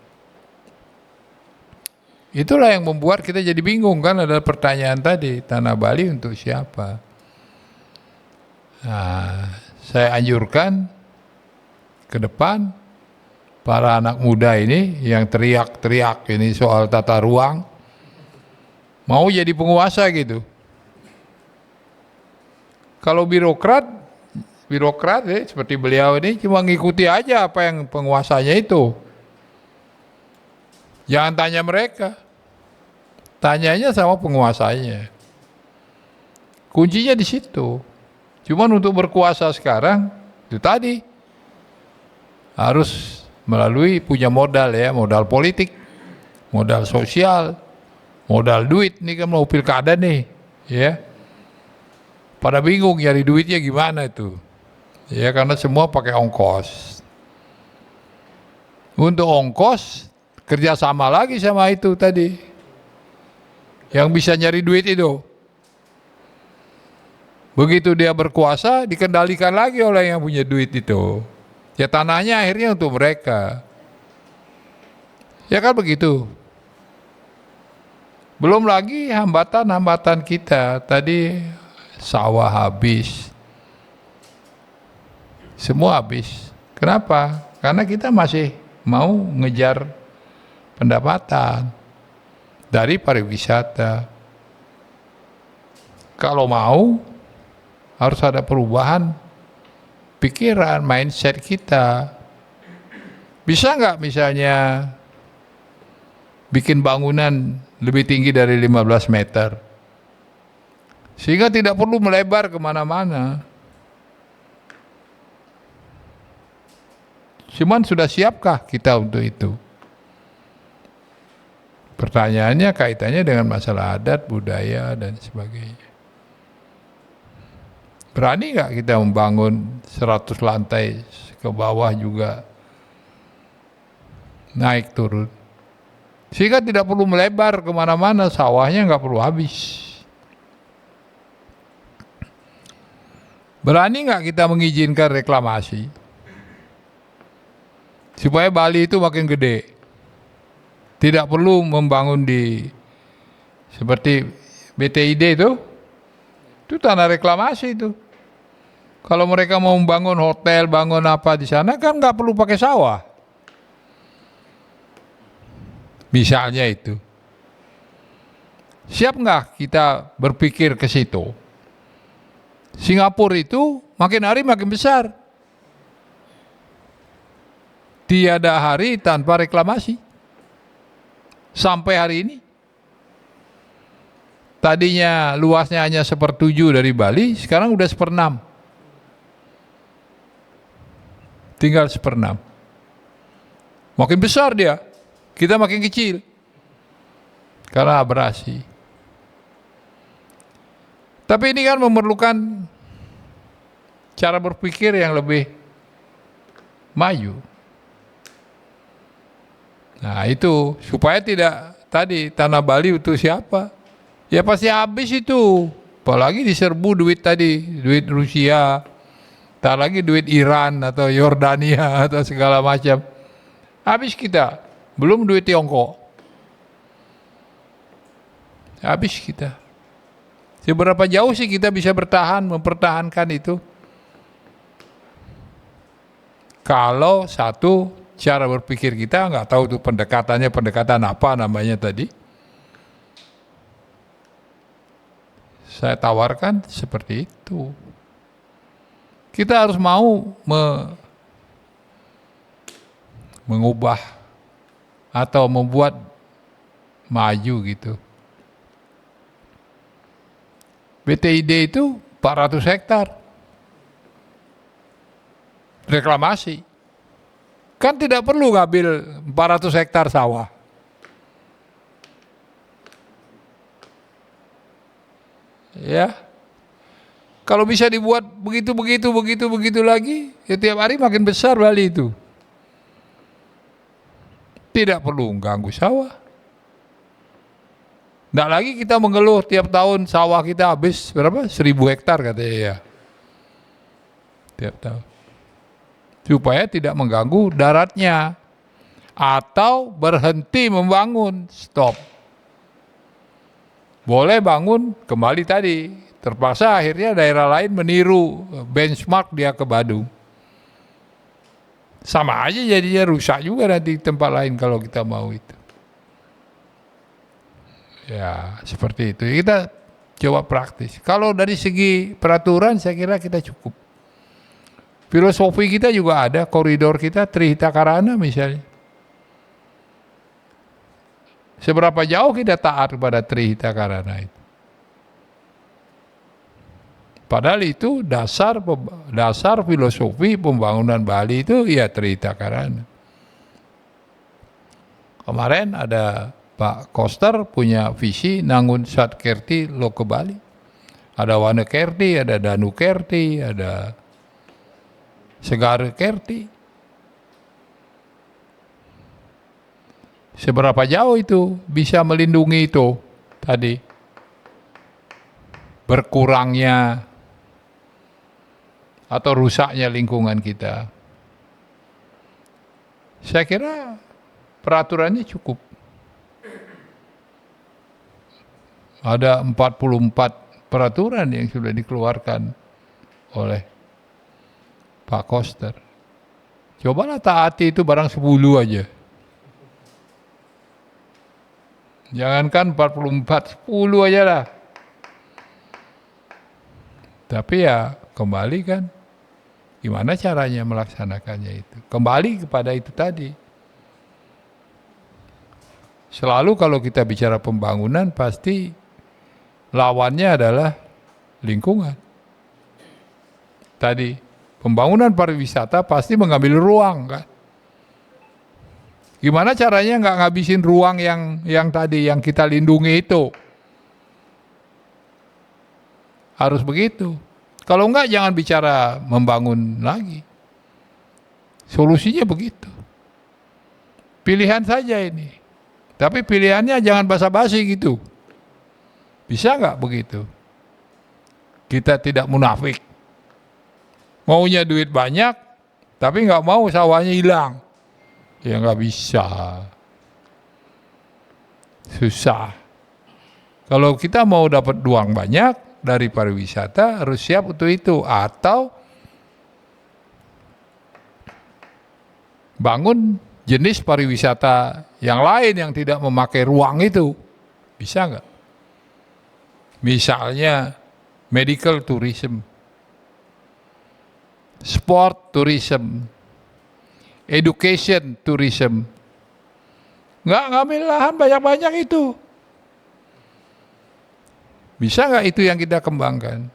Itulah yang membuat kita jadi bingung kan, ada pertanyaan tadi, tanah Bali untuk siapa? Nah, saya anjurkan ke depan para anak muda ini yang teriak-teriak ini soal tata ruang, mau jadi penguasa gitu. Kalau birokrat ya, seperti beliau ini cuma ngikuti aja apa yang penguasanya itu. Jangan tanya mereka, tanyanya sama penguasanya. Kuncinya di situ. Cuman untuk berkuasa sekarang itu tadi harus melalui punya modal ya, modal politik, modal sosial, modal duit. Ini kan mau pilkada nih, ya. Pada bingung nyari duitnya gimana itu, ya karena semua pakai ongkos. Untuk ongkos kerjasama lagi sama itu tadi, yang bisa nyari duit itu. Begitu dia berkuasa, dikendalikan lagi oleh yang punya duit itu. Ya tanahnya akhirnya untuk mereka. Ya kan begitu. Belum lagi hambatan-hambatan kita. Tadi sawah habis. Semua habis. Kenapa? Karena kita masih mau ngejar pendapatan dari pariwisata. Kalau mau, harus ada perubahan pikiran, mindset kita. Bisa nggak misalnya bikin bangunan lebih tinggi dari 15 meter? Sehingga tidak perlu melebar kemana-mana. Cuman sudah siapkah kita untuk itu? Pertanyaannya kaitannya dengan masalah adat, budaya, dan sebagainya. Berani nggak kita membangun 100 lantai ke bawah juga naik turun? Sehingga tidak perlu melebar kemana-mana, sawahnya nggak perlu habis. Berani nggak kita mengizinkan reklamasi? Supaya Bali itu makin gede. Tidak perlu membangun di seperti BTID itu tanah reklamasi itu. Kalau mereka mau membangun hotel, bangun apa di sana kan nggak perlu pakai sawah. Misalnya itu. Siap nggak kita berpikir ke situ? Singapura itu makin hari makin besar. Tiada hari tanpa reklamasi. Sampai hari ini. Tadinya luasnya hanya 1/7 dari Bali, sekarang udah 1/6. Tinggal 1/6. Makin besar dia, kita makin kecil. Karena abrasi. Tapi ini kan memerlukan cara berpikir yang lebih maju. Nah itu, supaya tidak tadi tanah Bali untuk siapa? Ya pasti habis itu. Apalagi diserbu duit tadi, duit Rusia, tak lagi duit Iran atau Yordania atau segala macam. Habis kita, belum duit Tiongkok. Habis kita. Seberapa jauh sih kita bisa bertahan, mempertahankan itu? Kalau satu, cara berpikir kita nggak tahu tuh pendekatan apa namanya tadi. Saya tawarkan seperti itu. Kita harus mau mengubah atau membuat maju gitu. BTID itu 400 hektar. Reklamasi. Kan tidak perlu ngambil 400 hektar sawah. Ya. Kalau bisa dibuat begitu lagi, ya tiap hari makin besar Bali itu. Tidak perlu ganggu sawah. Nggak lagi kita mengeluh tiap tahun sawah kita habis berapa? 1.000 hektar katanya ya. Tiap tahun. Supaya tidak mengganggu daratnya. Atau berhenti membangun, stop. Boleh bangun kembali tadi. Terpaksa akhirnya daerah lain meniru benchmark dia ke Badung. Sama aja jadinya rusak juga nanti tempat lain kalau kita mau itu. Ya seperti itu. Kita coba praktis. Kalau dari segi peraturan saya kira kita cukup. Filosofi kita juga ada, koridor kita Trihita Karana misalnya. Seberapa jauh kita taat kepada Trihita Karana itu? Padahal itu dasar filosofi pembangunan Bali itu ya Trihita Karana. Kemarin ada Pak Koster punya visi Nangun Satkerti Loke Bali. Ada Wana Kerti, ada Danu Kerti, ada Segara Kerti. Seberapa jauh itu bisa melindungi itu tadi? Berkurangnya atau rusaknya lingkungan kita. Saya kira peraturannya cukup. Ada 44 peraturan yang sudah dikeluarkan oleh Pak Koster. Cobalah taati itu barang 10 aja. Jangankan 44, 10 aja lah. Tapi ya kembali kan, gimana caranya melaksanakannya itu. Kembali kepada itu tadi. Selalu kalau kita bicara pembangunan pasti lawannya adalah lingkungan. Tadi pembangunan pariwisata pasti mengambil ruang kan. Gimana caranya nggak ngabisin ruang yang tadi yang kita lindungi itu? Harus begitu. Kalau enggak jangan bicara membangun lagi. Solusinya begitu. Pilihan saja ini. Tapi pilihannya jangan basa-basi gitu. Bisa nggak begitu? Kita tidak munafik. Maunya duit banyak, tapi nggak mau sawahnya hilang. Ya nggak bisa. Susah. Kalau kita mau dapat uang banyak dari pariwisata, harus siap untuk itu. Atau bangun jenis pariwisata yang lain yang tidak memakai ruang itu. Bisa nggak? Misalnya medical tourism, sport tourism, education tourism. Nggak ngambil lahan banyak-banyak itu. Bisa nggak itu yang kita kembangkan?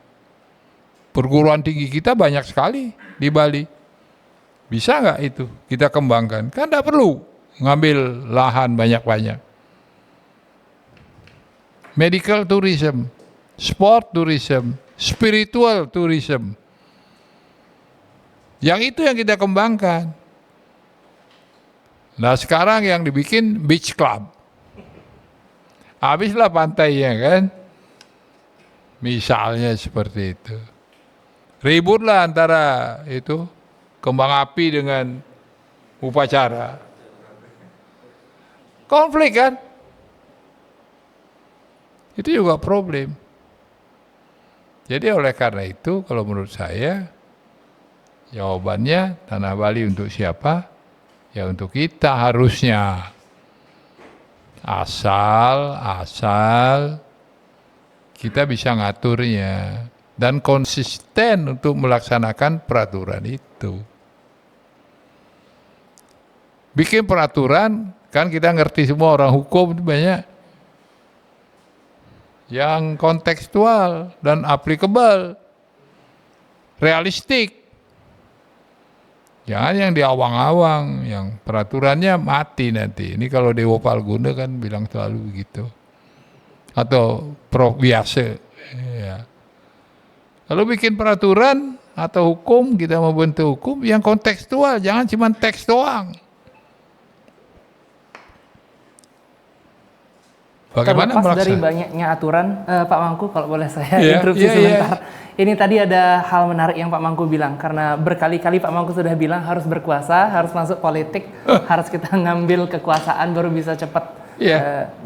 Perguruan tinggi kita banyak sekali di Bali. Bisa nggak itu kita kembangkan? Kan nggak perlu ngambil lahan banyak-banyak. Medical tourism, sport tourism, spiritual tourism. Yang itu yang kita kembangkan. Nah sekarang yang dibikin beach club. Habislah pantainya kan. Misalnya seperti itu. Ributlah antara itu kembang api dengan upacara. Konflik kan? Itu juga problem. Jadi oleh karena itu kalau menurut saya jawabannya Tanah Bali untuk siapa? Ya untuk kita harusnya. Asal kita bisa ngaturnya dan konsisten untuk melaksanakan peraturan itu. Bikin peraturan, kan kita ngerti semua orang hukum itu banyak yang kontekstual dan applicable, realistik. Jangan yang diawang-awang, yang peraturannya mati nanti. Ini kalau Dewa Palguna kan bilang selalu begitu. Atau Prof biasa. Ya. Lalu bikin peraturan atau hukum, kita mau bentuk hukum yang kontekstual, jangan cuma teks doang. Bagaimana Terlepas dari banyaknya aturan, Pak Mangku, kalau boleh saya interupsi yeah, sebentar. Ini tadi ada hal menarik yang Pak Mangku bilang, karena berkali-kali Pak Mangku sudah bilang harus berkuasa, harus masuk politik, harus kita ngambil kekuasaan baru bisa cepat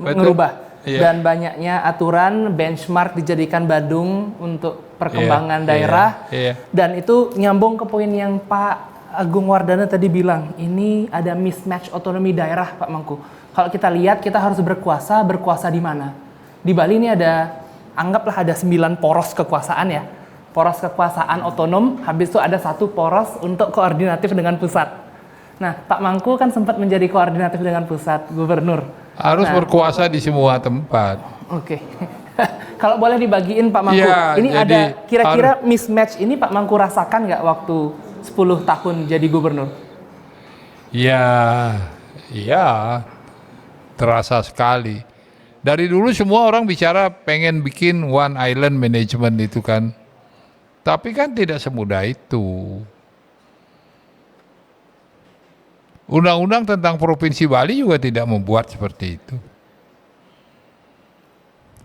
merubah. Dan banyaknya aturan, benchmark dijadikan badung untuk perkembangan daerah. Dan itu nyambung ke poin yang Pak Agung Wardana tadi bilang, ini ada mismatch otonomi daerah, Pak Mangku. Kalau kita lihat, kita harus berkuasa di mana? Di Bali ini anggaplah ada 9 poros kekuasaan ya. Poros kekuasaan otonom, habis itu ada 1 poros untuk koordinatif dengan pusat. Nah, Pak Mangku kan sempat menjadi koordinatif dengan pusat, gubernur. Harus berkuasa di semua tempat. Oke. Kalau boleh dibagiin Pak Mangku, Ya, ini ada kira-kira mismatch ini Pak Mangku rasakan nggak waktu 10 tahun jadi gubernur? Ya, terasa sekali. Dari dulu semua orang bicara pengen bikin one island management itu kan. Tapi kan tidak semudah itu. Undang-undang tentang Provinsi Bali juga tidak membuat seperti itu.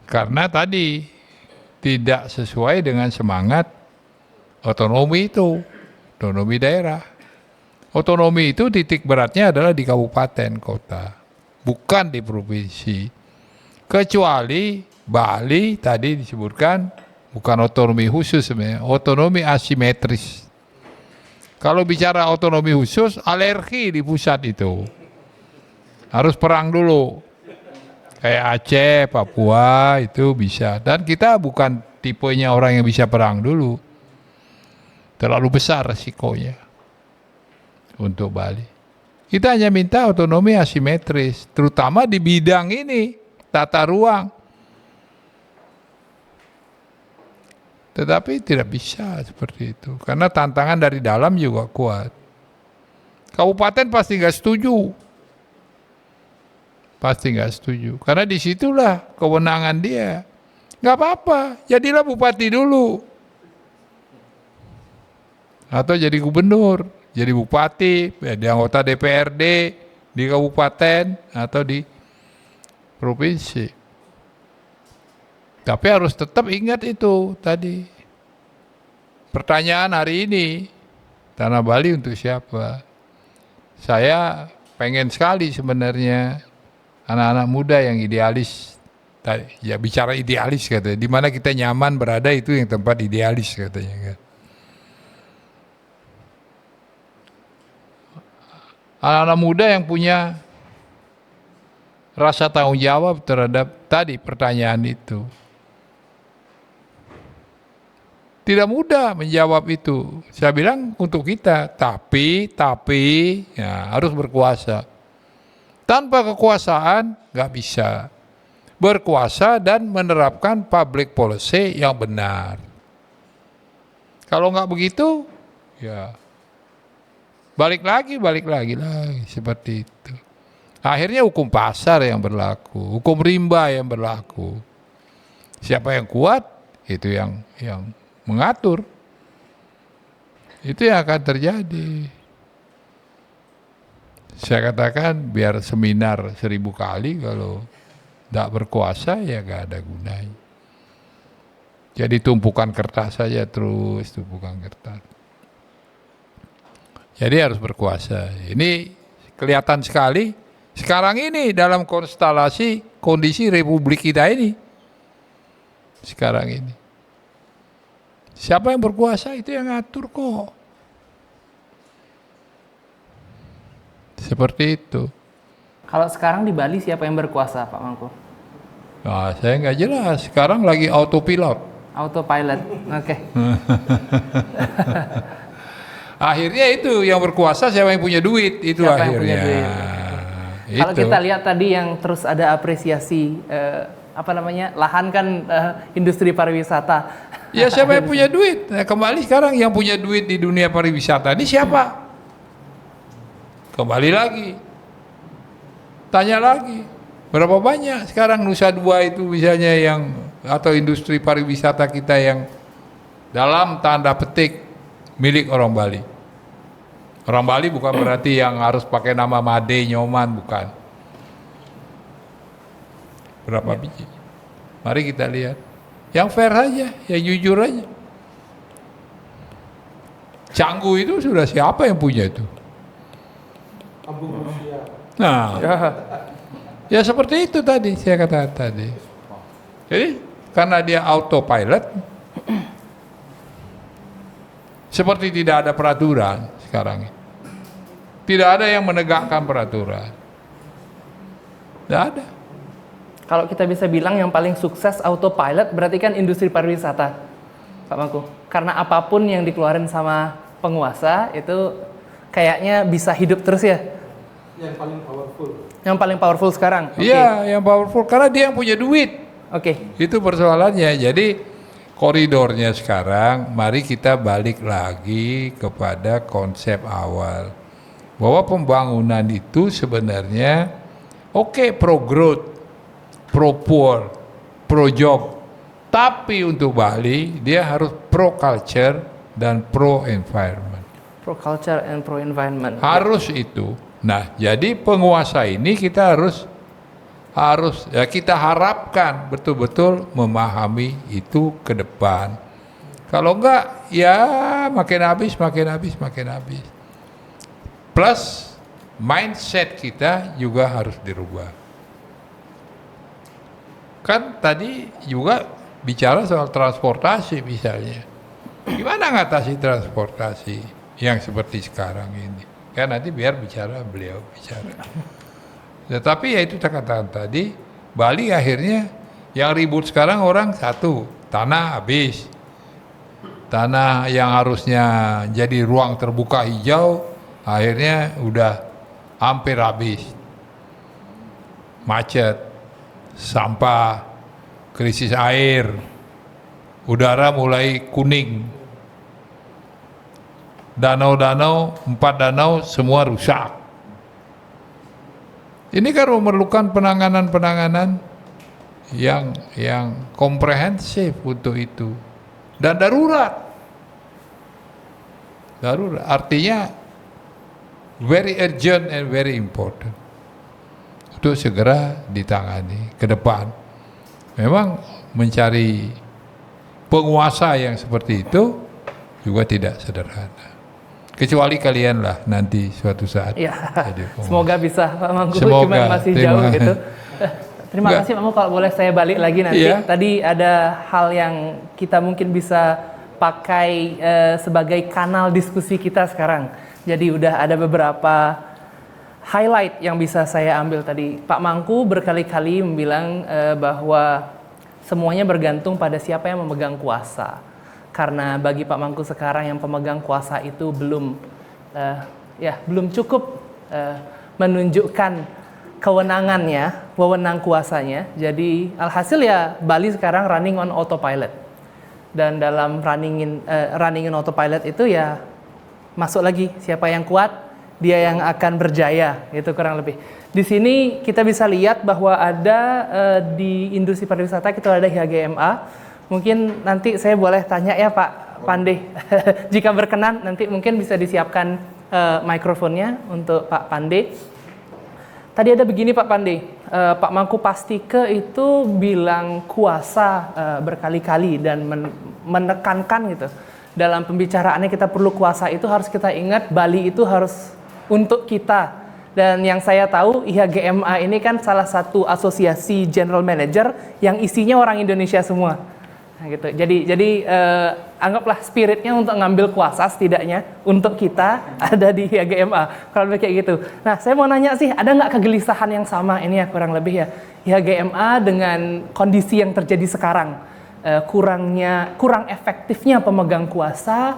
Karena tadi tidak sesuai dengan semangat otonomi itu, otonomi daerah. Otonomi itu titik beratnya adalah di kabupaten kota, bukan di provinsi. Kecuali Bali tadi disebutkan bukan otonomi khusus sebenarnya, otonomi asimetris. Kalau bicara otonomi khusus, alergi di pusat itu. Harus perang dulu. Kayak Aceh, Papua itu bisa. Dan kita bukan tipenya orang yang bisa perang dulu. Terlalu besar resikonya untuk Bali. Kita hanya minta otonomi asimetris, terutama di bidang ini, tata ruang. Tetapi tidak bisa seperti itu, karena tantangan dari dalam juga kuat. Kabupaten pasti nggak setuju. pasti nggak setuju. Karena disitulah kewenangan dia. Nggak apa-apa, jadilah bupati dulu. Atau jadi gubernur, jadi bupati, jadi anggota DPRD di kabupaten atau di provinsi. Tapi harus tetap ingat itu tadi. Pertanyaan hari ini, Tanah Bali untuk siapa? Saya pengen sekali sebenarnya anak-anak muda yang idealis. Ya bicara idealis katanya, di mana kita nyaman berada itu yang tempat idealis katanya kan. Anak-anak muda yang punya rasa tanggung jawab terhadap tadi pertanyaan itu. Tidak mudah menjawab itu. Saya bilang untuk kita, tapi ya, harus berkuasa. Tanpa kekuasaan nggak bisa. Berkuasa dan menerapkan public policy yang benar. Kalau nggak begitu, ya balik lagi seperti itu. Akhirnya hukum pasar yang berlaku, hukum rimba yang berlaku. Siapa yang kuat itu yang mengatur. Itu yang akan terjadi. Saya katakan biar seminar 1000 kali kalau tidak berkuasa ya gak ada gunanya. Jadi tumpukan kertas saja terus, tumpukan kertas. Jadi harus berkuasa. Ini kelihatan sekali sekarang ini dalam konstelasi kondisi republik kita ini. Sekarang ini. Siapa yang berkuasa itu yang ngatur kok. Seperti itu. Kalau sekarang di Bali siapa yang berkuasa, Pak Mangku? Nah, saya nggak jelas. Sekarang lagi autopilot. Autopilot, oke. Akhirnya itu yang berkuasa siapa yang punya duit itu Siapa akhirnya. yang punya duit. Kalau Itu. kita lihat tadi yang terus ada apresiasi lahan kan industri pariwisata. Ya siapa yang punya duit? Nah, kembali sekarang yang punya duit di dunia pariwisata ini siapa? Kembali lagi. Tanya lagi. Berapa banyak sekarang Nusa Dua itu misalnya yang atau industri pariwisata kita yang dalam tanda petik milik orang Bali. Orang Bali bukan berarti yang harus pakai nama Made, Nyoman, bukan. Berapa biji? Mari kita lihat. Yang fair aja, yang jujur aja. Canggu itu sudah siapa yang punya itu? Nah, ya seperti itu tadi saya katakan tadi. Jadi karena dia autopilot, seperti tidak ada peraturan sekarang. Tidak ada yang menegakkan peraturan. Tidak ada. Kalau kita bisa bilang yang paling sukses autopilot berarti kan industri pariwisata, Pak Mangku. Karena apapun yang dikeluarin sama penguasa itu kayaknya bisa hidup terus ya. Yang paling powerful. Yang paling powerful sekarang. Iya, yang powerful karena dia yang punya duit. Oke. Itu persoalannya. Jadi koridornya sekarang, mari kita balik lagi kepada konsep awal. Bahwa pembangunan itu sebenarnya pro growth, pro poor, pro job. Tapi untuk Bali dia harus pro culture dan pro environment. Pro culture and pro environment. Harus itu. Nah, jadi penguasa ini kita harus ya kita harapkan betul-betul memahami itu ke depan. Kalau enggak, ya makin habis. Plus mindset kita juga harus dirubah. Kan tadi juga bicara soal transportasi misalnya. Gimana ngatasi transportasi yang seperti sekarang ini? Ya nanti biar beliau bicara. Tetapi ya itu saya katakan tadi, Bali akhirnya yang ribut sekarang orang satu, tanah habis. Tanah yang harusnya jadi ruang terbuka hijau, akhirnya udah hampir habis. Macet, sampah, krisis air, udara mulai kuning. Danau-danau, 4 danau semua rusak. Ini kan memerlukan penanganan yang komprehensif untuk itu dan darurat. Artinya very urgent and very important untuk segera ditangani ke depan. Memang mencari penguasa yang seperti itu juga tidak sederhana. Kecuali kalian lah nanti suatu saat. Ya, jadi penguasa. semoga bisa Pak Mangku, Semoga, cuman masih jauh gitu. Terima Enggak. kasih Pak Mangku, kalau boleh saya balik lagi nanti. Iya. Tadi ada hal yang kita mungkin bisa pakai sebagai kanal diskusi kita sekarang. Jadi udah ada beberapa highlight yang bisa saya ambil tadi. Pak Mangku berkali-kali bilang bahwa semuanya bergantung pada siapa yang memegang kuasa. Karena bagi Pak Mangku sekarang yang pemegang kuasa itu belum cukup menunjukkan kewenangannya, wewenang kuasanya. Jadi alhasil ya Bali sekarang running on autopilot. Dan dalam running on autopilot itu ya masuk lagi siapa yang kuat, dia yang akan berjaya, itu kurang lebih. Di sini kita bisa lihat bahwa ada di industri pariwisata kita ada HGMA. Mungkin nanti saya boleh tanya ya Pak Pande, jika berkenan nanti mungkin bisa disiapkan mikrofonnya untuk Pak Pande. Tadi ada begini Pak Pande, Pak Mangku Pastike itu bilang kuasa berkali-kali dan menekankan gitu. Dalam pembicaraannya kita perlu kuasa, itu harus kita ingat Bali itu harus untuk kita. Dan yang saya tahu IHGMA ini kan salah satu asosiasi general manager yang isinya orang Indonesia semua. Nah, gitu. Jadi anggaplah spiritnya untuk ngambil kuasa setidaknya untuk kita ada di IHGMA. Kalau lebih kayak gitu. Nah, saya mau nanya sih, ada nggak kegelisahan yang sama ini ya kurang lebih ya IHGMA dengan kondisi yang terjadi sekarang, kurang efektifnya pemegang kuasa,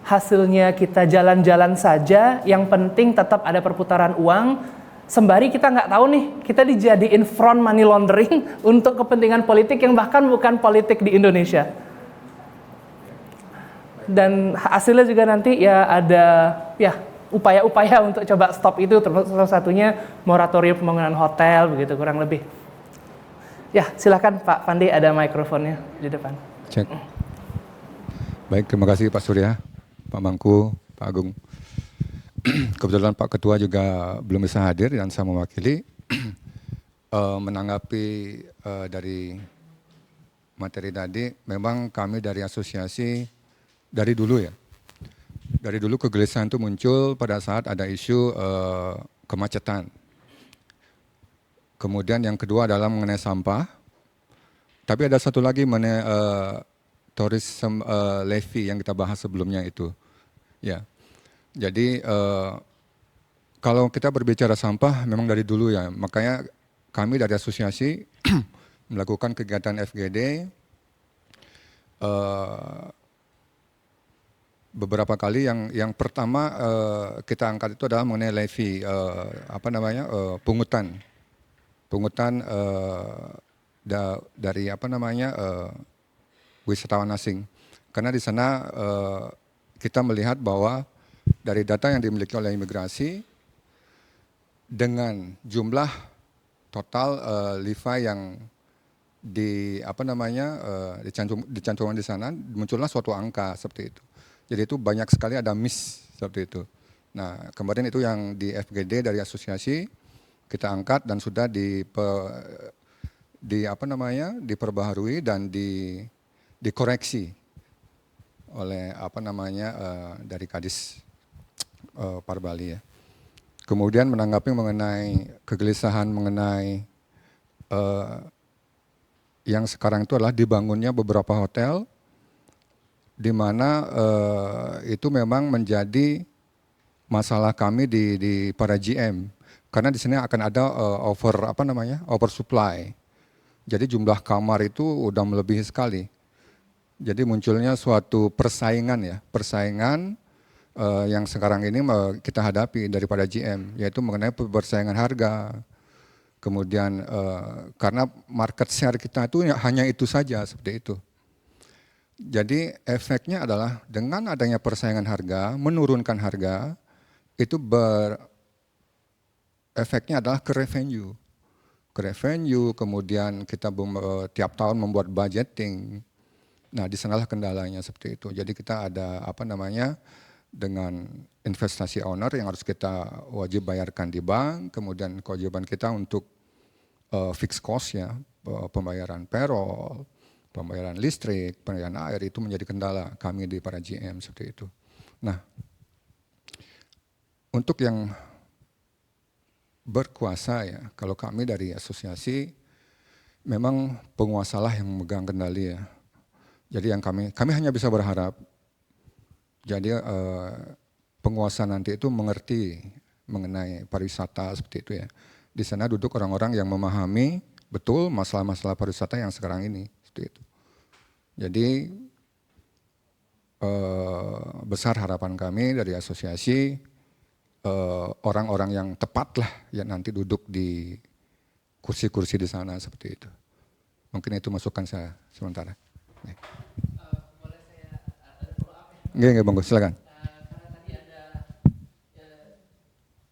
hasilnya kita jalan-jalan saja, yang penting tetap ada perputaran uang. Sembari kita nggak tahu nih, kita dijadiin front money laundering untuk kepentingan politik yang bahkan bukan politik di Indonesia. Dan hasilnya juga nanti ya ada ya upaya-upaya untuk coba stop itu, termasuk salah satunya moratorium pembangunan hotel begitu kurang lebih. Ya silakan Pak Pandi, ada mikrofonnya di depan. Cek. Baik, terima kasih Pak Surya, Pak Mangku, Pak Agung. Kebetulan Pak Ketua juga belum bisa hadir dan saya mewakili menanggapi dari materi tadi. Memang kami dari asosiasi dari dulu ya, dari dulu kegelisahan itu muncul pada saat ada isu kemacetan. Kemudian yang kedua adalah mengenai sampah. Tapi ada satu lagi mengenai tourism levy yang kita bahas sebelumnya itu. Ya. Jadi kalau kita berbicara sampah memang dari dulu ya, makanya kami dari asosiasi melakukan kegiatan FGD beberapa kali. Yang pertama kita angkat itu adalah mengenai levy, pungutan dari wisatawan asing, karena di sana kita melihat bahwa dari data yang dimiliki oleh imigrasi dengan jumlah total LIVA yang dicantumkan di sana, muncullah suatu angka seperti itu. Jadi itu banyak sekali ada miss seperti itu. Nah, kemarin itu yang di FGD dari asosiasi kita angkat dan sudah diperbaharui dan dikoreksi oleh dari Kadis Parbali ya. Kemudian menanggapi mengenai kegelisahan mengenai yang sekarang itu adalah dibangunnya beberapa hotel di mana itu memang menjadi masalah kami di para GM, karena di sini akan ada oversupply. Jadi jumlah kamar itu udah melebihi sekali. Jadi munculnya suatu persaingan yang sekarang ini kita hadapi daripada GM, yaitu mengenai persaingan harga. Kemudian karena market share kita itu hanya itu saja, seperti itu. Jadi efeknya adalah dengan adanya persaingan harga, menurunkan harga, itu efeknya adalah ke revenue. Ke revenue, kemudian kita tiap tahun membuat budgeting. Nah, di sanalah kendalanya seperti itu. Jadi kita ada dengan investasi owner yang harus kita wajib bayarkan di bank, kemudian kewajiban kita untuk fixed cost ya, pembayaran payroll, pembayaran listrik, pembayaran air itu menjadi kendala kami di para GM seperti itu. Nah, untuk yang berkuasa ya, kalau kami dari asosiasi memang penguasalah yang memegang kendali ya. Jadi yang kami hanya bisa berharap. Jadi penguasa nanti itu mengerti mengenai pariwisata seperti itu ya. Di sana duduk orang-orang yang memahami betul masalah-masalah pariwisata yang sekarang ini seperti itu. Jadi besar harapan kami dari asosiasi orang-orang yang tepat lah yang nanti duduk di kursi-kursi di sana seperti itu. Mungkin itu masukan saya sementara. Boleh saya follow up ya? Nggak, Bang, silakan. Karena tadi ada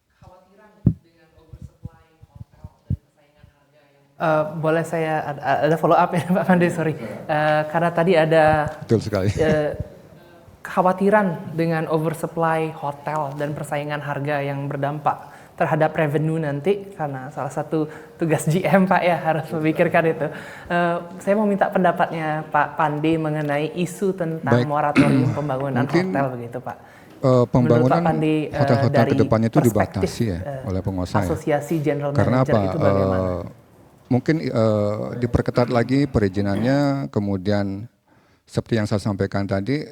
kekhawatiran dengan oversupply hotel dan persaingan harga yang boleh saya ada follow up ya Pak Pandi, sorry. Karena tadi ada Betul sekali. kekhawatiran dengan oversupply hotel dan persaingan harga yang berdampak terhadap revenue nanti, karena salah satu tugas GM Pak ya harus memikirkan itu. Saya mau minta pendapatnya Pak Pandi mengenai isu tentang moratorium pembangunan hotel begitu Pak. Pembangunan Pak Pandi, hotel-hotel ke depannya itu perspektif, dibatasi ya oleh pengusaha. Asosiasi General Karena Manager apa? itu bagaimana? Mungkin diperketat lagi perizinannya, kemudian seperti yang saya sampaikan tadi,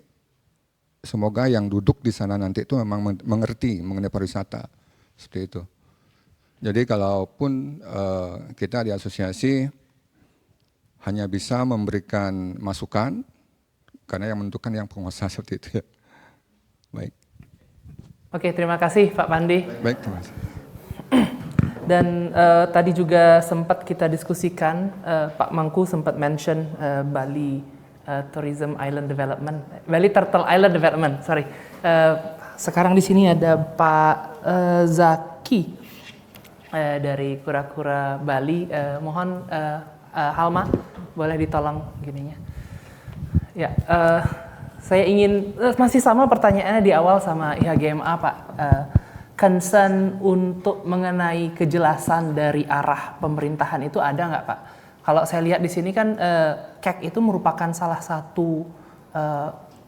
semoga yang duduk di sana nanti itu memang mengerti mengenai pariwisata. Seperti itu. Jadi kalaupun kita di asosiasi hanya bisa memberikan masukan, karena yang menentukan yang penguasa seperti itu ya. Baik. Oke, terima kasih Pak Pandi. Baik, terima kasih. Dan tadi juga sempat kita diskusikan, Pak Mangku sempat mention Bali Tourism Island Development, Bali Turtle Island Development, sorry. Sekarang di sini ada Pak Zaki dari Kura-Kura Bali. Mohon Halma, boleh ditolong gininya. Ya, saya ingin masih sama pertanyaannya di awal sama IHGMA Pak. Concern untuk mengenai kejelasan dari arah pemerintahan itu ada nggak Pak? Kalau saya lihat di sini kan KEK itu merupakan salah satu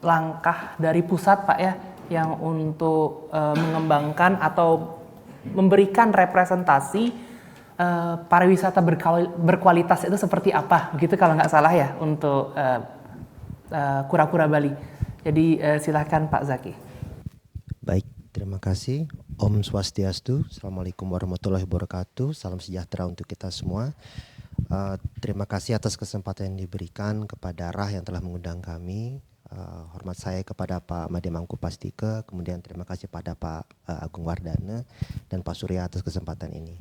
langkah dari pusat Pak ya, yang untuk mengembangkan atau memberikan representasi pariwisata berkualitas itu seperti apa, gitu kalau nggak salah ya, untuk Kura-Kura Bali. Jadi silahkan Pak Zaki. Baik, terima kasih. Om Swastiastu, Assalamualaikum warahmatullahi wabarakatuh. Salam sejahtera untuk kita semua. Terima kasih atas kesempatan yang diberikan kepada RAH yang telah mengundang kami. Hormat saya kepada Pak Made Mangku Pastike, kemudian terima kasih pada Pak Agung Wardana dan Pak Surya atas kesempatan ini.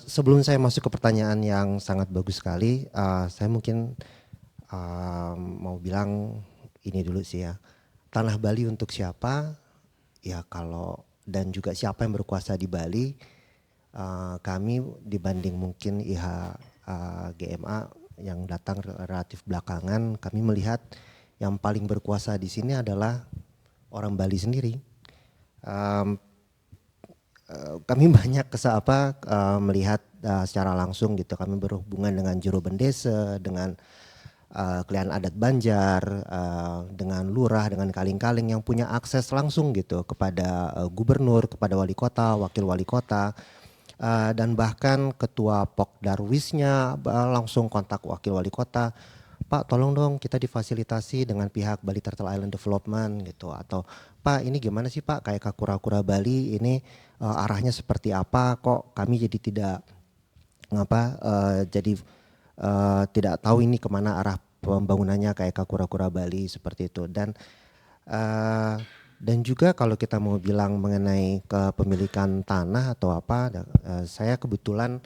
Sebelum saya masuk ke pertanyaan yang sangat bagus sekali, saya mungkin mau bilang ini dulu sih ya. Tanah Bali untuk siapa? Ya kalau, dan juga siapa yang berkuasa di Bali, kami dibanding mungkin IHGMA yang datang relatif belakangan, kami melihat yang paling berkuasa di sini adalah orang Bali sendiri. Kami banyak melihat secara langsung gitu. Kami berhubungan dengan juru bendesa, dengan klien adat Banjar, dengan lurah, dengan kaling-kaling yang punya akses langsung gitu kepada gubernur, kepada wali kota, wakil wali kota, dan bahkan ketua Pokdarwisnya langsung kontak wakil wali kota. Pak, tolong dong kita difasilitasi dengan pihak Bali Turtle Island Development gitu, atau Pak ini gimana sih Pak kayak Kura-Kura Bali ini arahnya seperti apa, kok kami jadi tidak tahu ini kemana arah pembangunannya kayak Kura-Kura Bali seperti itu. Dan juga kalau kita mau bilang mengenai kepemilikan tanah atau apa, saya kebetulan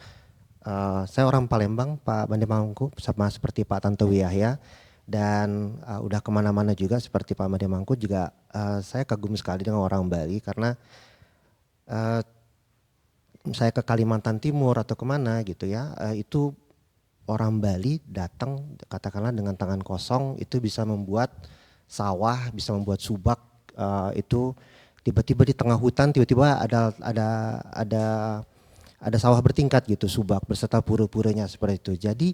saya orang Palembang, Pak Made Mangku, sama seperti Pak Tantowi Yahya, dan udah kemana-mana juga seperti Pak Made Mangku juga. Saya kagum sekali dengan orang Bali karena saya ke Kalimantan Timur atau kemana gitu ya, itu orang Bali datang katakanlah dengan tangan kosong itu bisa membuat sawah, bisa membuat subak, itu tiba-tiba di tengah hutan tiba-tiba ada sawah bertingkat gitu, subak beserta pura-puranya seperti itu. Jadi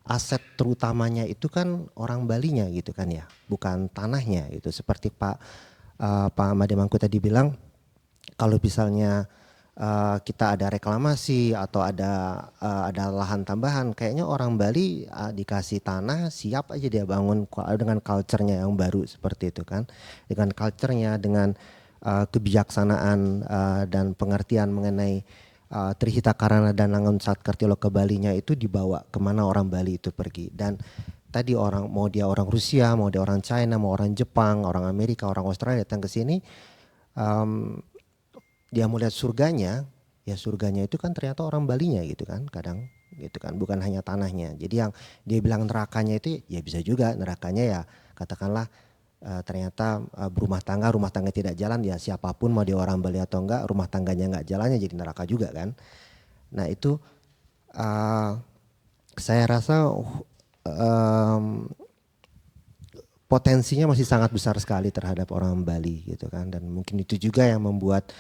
aset terutamanya itu kan orang Balinya gitu kan ya, bukan tanahnya gitu. Seperti Pak Mademangku tadi bilang, kalau misalnya kita ada reklamasi atau ada lahan tambahan, kayaknya orang Bali dikasih tanah siap aja dia bangun dengan culture-nya yang baru seperti itu kan, dengan culture-nya, dengan kebijaksanaan dan pengertian mengenai Trihita Karana dan Nangun Satkartilo ke Balinya itu dibawa kemana orang Bali itu pergi. Dan tadi orang, mau dia orang Rusia, mau dia orang China, mau orang Jepang, orang Amerika, orang Australia datang ke sini, dia mau lihat surganya, ya surganya itu kan ternyata orang Balinya gitu kan, kadang gitu kan, bukan hanya tanahnya. Jadi yang dia bilang nerakanya itu ya bisa juga nerakanya ya katakanlah ternyata rumah tangga tidak jalan, ya siapapun mau dia orang Bali atau enggak, rumah tangganya enggak jalannya jadi neraka juga kan. Nah itu saya rasa potensinya masih sangat besar sekali terhadap orang Bali gitu kan, dan mungkin itu juga yang membuat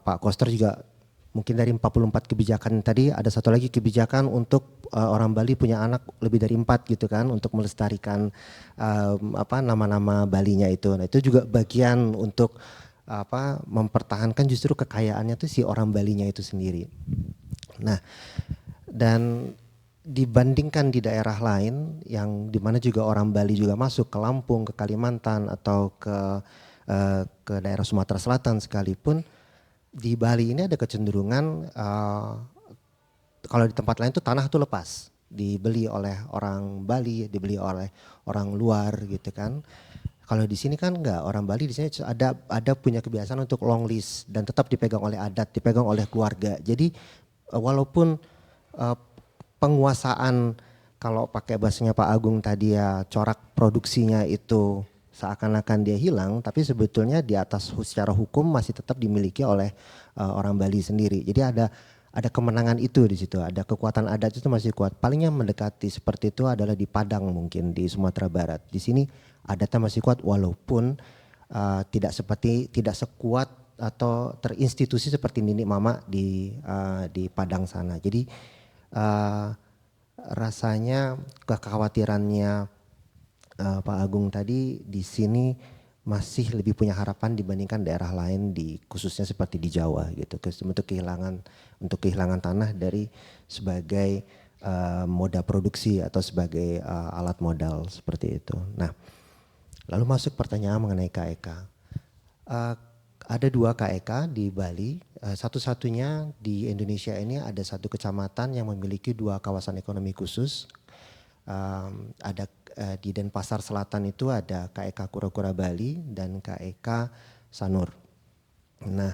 Pak Koster juga mungkin dari 44 kebijakan tadi ada satu lagi kebijakan untuk orang Bali punya anak lebih dari 4 gitu kan, untuk melestarikan nama-nama Balinya itu. Nah itu juga bagian untuk mempertahankan justru kekayaannya tuh si orang Balinya itu sendiri. Nah dan dibandingkan di daerah lain yang dimana juga orang Bali juga masuk ke Lampung, ke Kalimantan atau ke daerah Sumatera Selatan sekalipun, di Bali ini ada kecenderungan kalau di tempat lain tuh tanah tuh lepas, dibeli oleh orang Bali, dibeli oleh orang luar gitu kan. Kalau di sini kan enggak, orang Bali di sini ada punya kebiasaan untuk long lease dan tetap dipegang oleh adat, dipegang oleh keluarga. Jadi walaupun penguasaan, kalau pakai bahasanya Pak Agung tadi ya, corak produksinya itu seakan-akan dia hilang, tapi sebetulnya di atas secara hukum masih tetap dimiliki oleh orang Bali sendiri. Jadi ada kemenangan itu di situ, ada kekuatan adat itu masih kuat. Paling yang mendekati seperti itu adalah di Padang, mungkin di Sumatera Barat. Di sini adatnya masih kuat walaupun tidak sekuat atau terinstitusi seperti Nini Mama di Padang sana. Jadi rasanya kekhawatirannya Pak Agung tadi di sini masih lebih punya harapan dibandingkan daerah lain, khususnya seperti di Jawa gitu, untuk kehilangan tanah dari sebagai moda produksi atau sebagai alat modal seperti itu. Nah, lalu masuk pertanyaan mengenai KEK. Ada 2 KEK di Bali, satu-satunya di Indonesia ini ada 1 kecamatan yang memiliki 2 kawasan ekonomi khusus. Ada di Denpasar Selatan itu ada KEK Kura-Kura Bali dan KEK Sanur. Nah,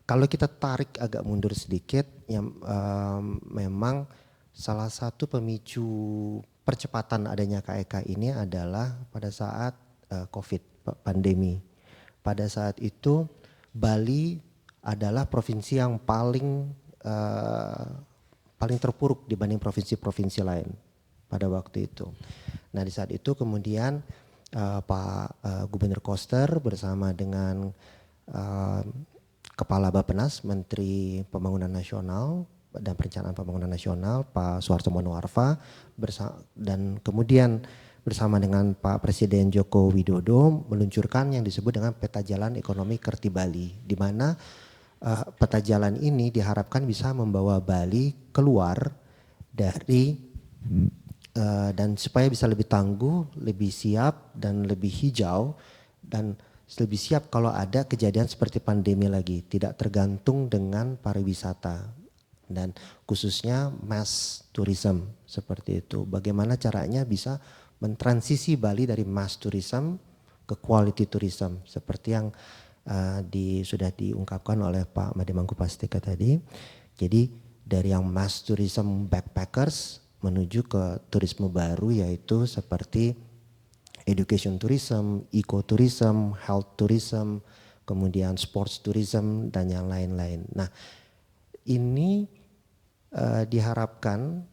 kalau kita tarik agak mundur sedikit, ya memang salah satu pemicu percepatan adanya KEK ini adalah pada saat COVID, pandemi. Pada saat itu Bali adalah provinsi yang paling terpuruk dibanding provinsi-provinsi lain pada waktu itu. Nah di saat itu kemudian Pak Gubernur Koster bersama dengan Kepala Bappenas, Menteri Pembangunan Nasional dan Perencanaan Pembangunan Nasional, Pak Suharto Monoarfa, dan kemudian bersama dengan Pak Presiden Joko Widodo meluncurkan yang disebut dengan Peta Jalan Ekonomi Kerti Bali, di mana peta jalan ini diharapkan bisa membawa Bali keluar dari dan supaya bisa lebih tangguh, lebih siap dan lebih hijau, dan lebih siap kalau ada kejadian seperti pandemi lagi, tidak tergantung dengan pariwisata dan khususnya mass tourism seperti itu. Bagaimana caranya bisa mentransisi Bali dari mass tourism ke quality tourism seperti yang sudah diungkapkan oleh Pak Mademangku Pastika tadi. Jadi dari yang mass tourism backpackers menuju ke turisme baru, yaitu seperti education tourism, eco-tourism, health tourism, kemudian sports tourism dan yang lain-lain. Nah ini diharapkan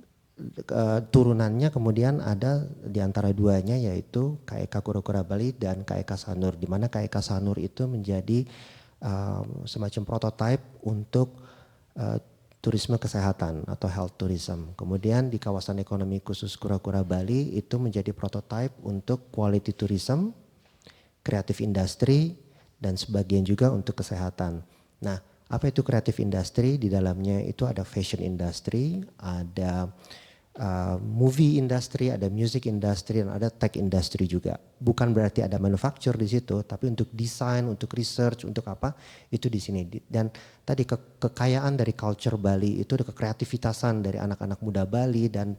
turunannya kemudian ada di antara duanya, yaitu KEK Kura-Kura Bali dan KEK Sanur, di mana KEK Sanur itu menjadi semacam prototipe untuk turisme kesehatan atau health tourism. Kemudian di kawasan ekonomi khusus Kura-Kura Bali itu menjadi prototipe untuk quality tourism, creative industry, dan sebagian juga untuk kesehatan. Nah, apa itu creative industry? Di dalamnya itu ada fashion industry, ada movie industry, ada music industry, dan ada tech industry juga. Bukan berarti ada manufacture di situ, tapi untuk desain, untuk research, untuk apa, itu di sini. Dan tadi kekayaan dari culture Bali itu, kekreativitasan dari anak-anak muda Bali dan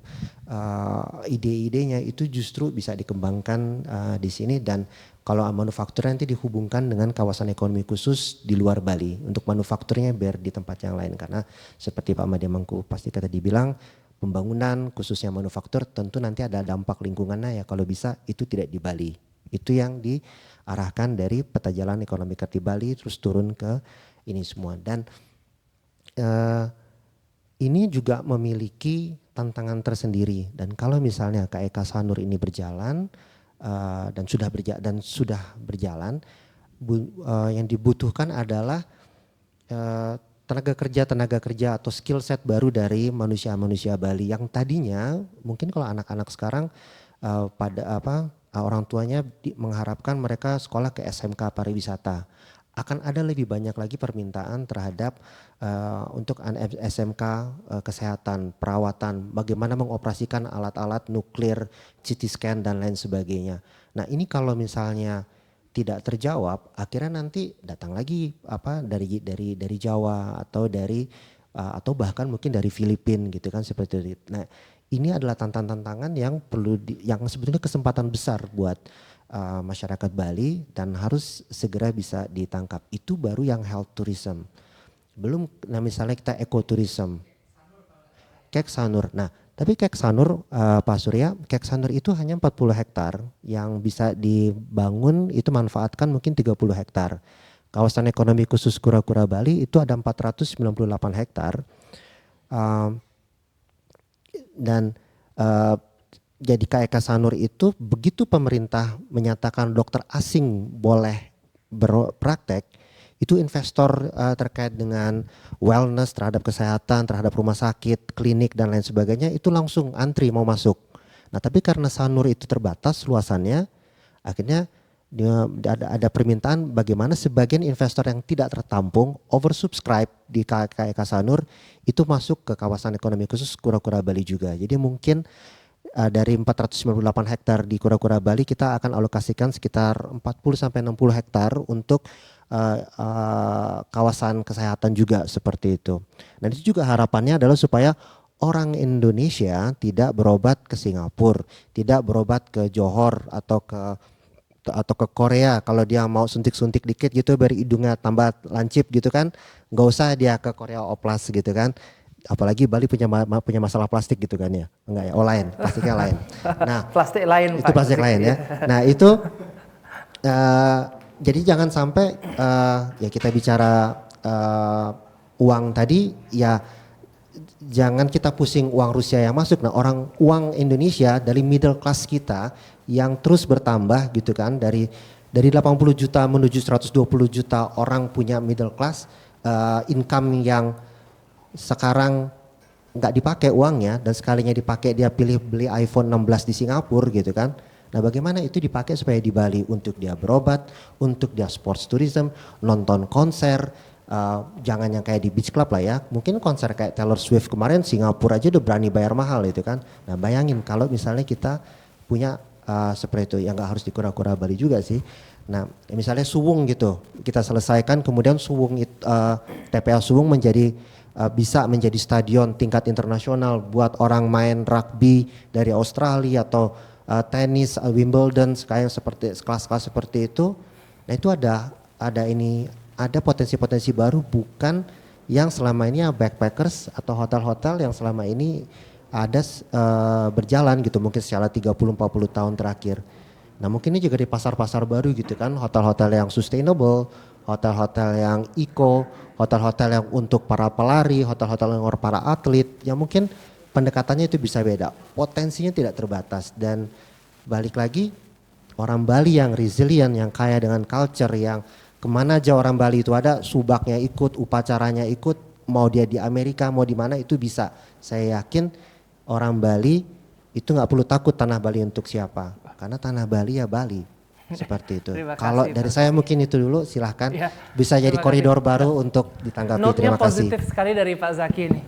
ide-idenya itu justru bisa dikembangkan di sini. Dan kalau manufaktur nanti dihubungkan dengan kawasan ekonomi khusus di luar Bali untuk manufakturnya biar di tempat yang lain, karena seperti Pak Madya Mangku pasti kata dibilang, pembangunan khususnya manufaktur tentu nanti ada dampak lingkungannya ya, kalau bisa itu tidak di Bali. Itu yang diarahkan dari peta jalan ekonomi kreatif Bali terus turun ke ini semua. Dan ini juga memiliki tantangan tersendiri, dan kalau misalnya KEK Sanur ini berjalan dan sudah berjalan, yang dibutuhkan adalah tenaga kerja atau skill set baru dari manusia Bali yang tadinya mungkin kalau anak-anak sekarang orang tuanya mengharapkan mereka sekolah ke SMK pariwisata. Akan ada lebih banyak lagi permintaan terhadap untuk SMK kesehatan, perawatan, bagaimana mengoperasikan alat-alat nuklir, CT scan dan lain sebagainya. Nah, ini kalau misalnya tidak terjawab, akhirnya nanti datang lagi dari Jawa atau bahkan mungkin dari Filipina gitu kan, seperti itu. Nah, ini adalah tantangan-tantangan yang yang sebetulnya kesempatan besar buat masyarakat Bali dan harus segera bisa ditangkap. Itu baru yang health tourism. Belum, nah misalnya kita ekotourism. KEK Sanur. Nah, tapi KEK Sanur, Pak Surya, KEK Sanur itu hanya 40 hektar yang bisa dibangun, itu manfaatkan mungkin 30 hektar. Kawasan ekonomi khusus Kura-Kura Bali itu ada 498 hektar. Jadi KEK Sanur itu begitu pemerintah menyatakan dokter asing boleh berpraktek, itu investor terkait dengan wellness, terhadap kesehatan, terhadap rumah sakit, klinik dan lain sebagainya itu langsung antri mau masuk. Nah, tapi karena Sanur itu terbatas luasannya, akhirnya ada permintaan bagaimana sebagian investor yang tidak tertampung oversubscribe di KEK Sanur itu masuk ke kawasan ekonomi khusus Kura-Kura Bali juga. Jadi mungkin dari 498 hektar di Kura-Kura Bali kita akan alokasikan sekitar 40-60 hektar untuk kawasan kesehatan juga seperti itu. Dan itu juga harapannya adalah supaya orang Indonesia tidak berobat ke Singapura, tidak berobat ke Johor atau ke Korea. Kalau dia mau suntik-suntik dikit gitu biar hidungnya tambah lancip gitu kan, nggak usah dia ke Korea Oplas gitu kan. Apalagi Bali punya masalah plastik gitu kan ya, enggak ya? Oh lain, plastiknya lain. Nah, plastik lain itu plastik lain ya. Nah itu jadi jangan sampai ya kita bicara uang tadi ya, jangan kita pusing uang Rusia yang masuk. Nah, uang Indonesia dari middle class kita yang terus bertambah gitu kan, dari 80 juta menuju 120 juta orang punya middle class income yang sekarang nggak dipakai uangnya, dan sekalinya dipakai dia beli iPhone 16 di Singapura gitu kan. Nah, bagaimana itu dipakai supaya di Bali untuk dia berobat, untuk dia sports tourism, nonton konser, jangan yang kayak di beach club lah ya. Mungkin konser kayak Taylor Swift kemarin Singapura aja udah berani bayar mahal itu kan. Nah, bayangin kalau misalnya kita punya seperti itu, yang nggak harus di Kura-Kura Bali juga sih. Nah, misalnya Suwung gitu, kita selesaikan kemudian Suwung TPA Suwung bisa menjadi stadion tingkat internasional buat orang main rugby dari Australia atau tenis Wimbledon kayak seperti kelas-kelas seperti itu. Nah, itu ada potensi-potensi baru, bukan yang selama ini backpackers atau hotel-hotel yang selama ini ada berjalan gitu mungkin secara 30-40 tahun terakhir. Nah, mungkin ini juga di pasar-pasar baru gitu kan, hotel-hotel yang sustainable, hotel-hotel yang eco, hotel-hotel yang untuk para pelari, hotel-hotel yang untuk para atlet, yang mungkin pendekatannya itu bisa beda. Potensinya tidak terbatas dan balik lagi orang Bali yang resilient, yang kaya dengan culture, yang kemana aja orang Bali itu ada, subaknya ikut, upacaranya ikut, mau dia di Amerika, mau di mana itu bisa. Saya yakin orang Bali itu nggak perlu takut tanah Bali untuk siapa, karena tanah Bali ya Bali. Seperti itu. Terima kasih, Kalau dari Pak saya Zaki. mungkin itu dulu, silahkan Ya, bisa jadi terima koridor kasih. baru untuk ditanggapi. Note-nya Terima kasih. positif sekali dari Pak Zaki ini.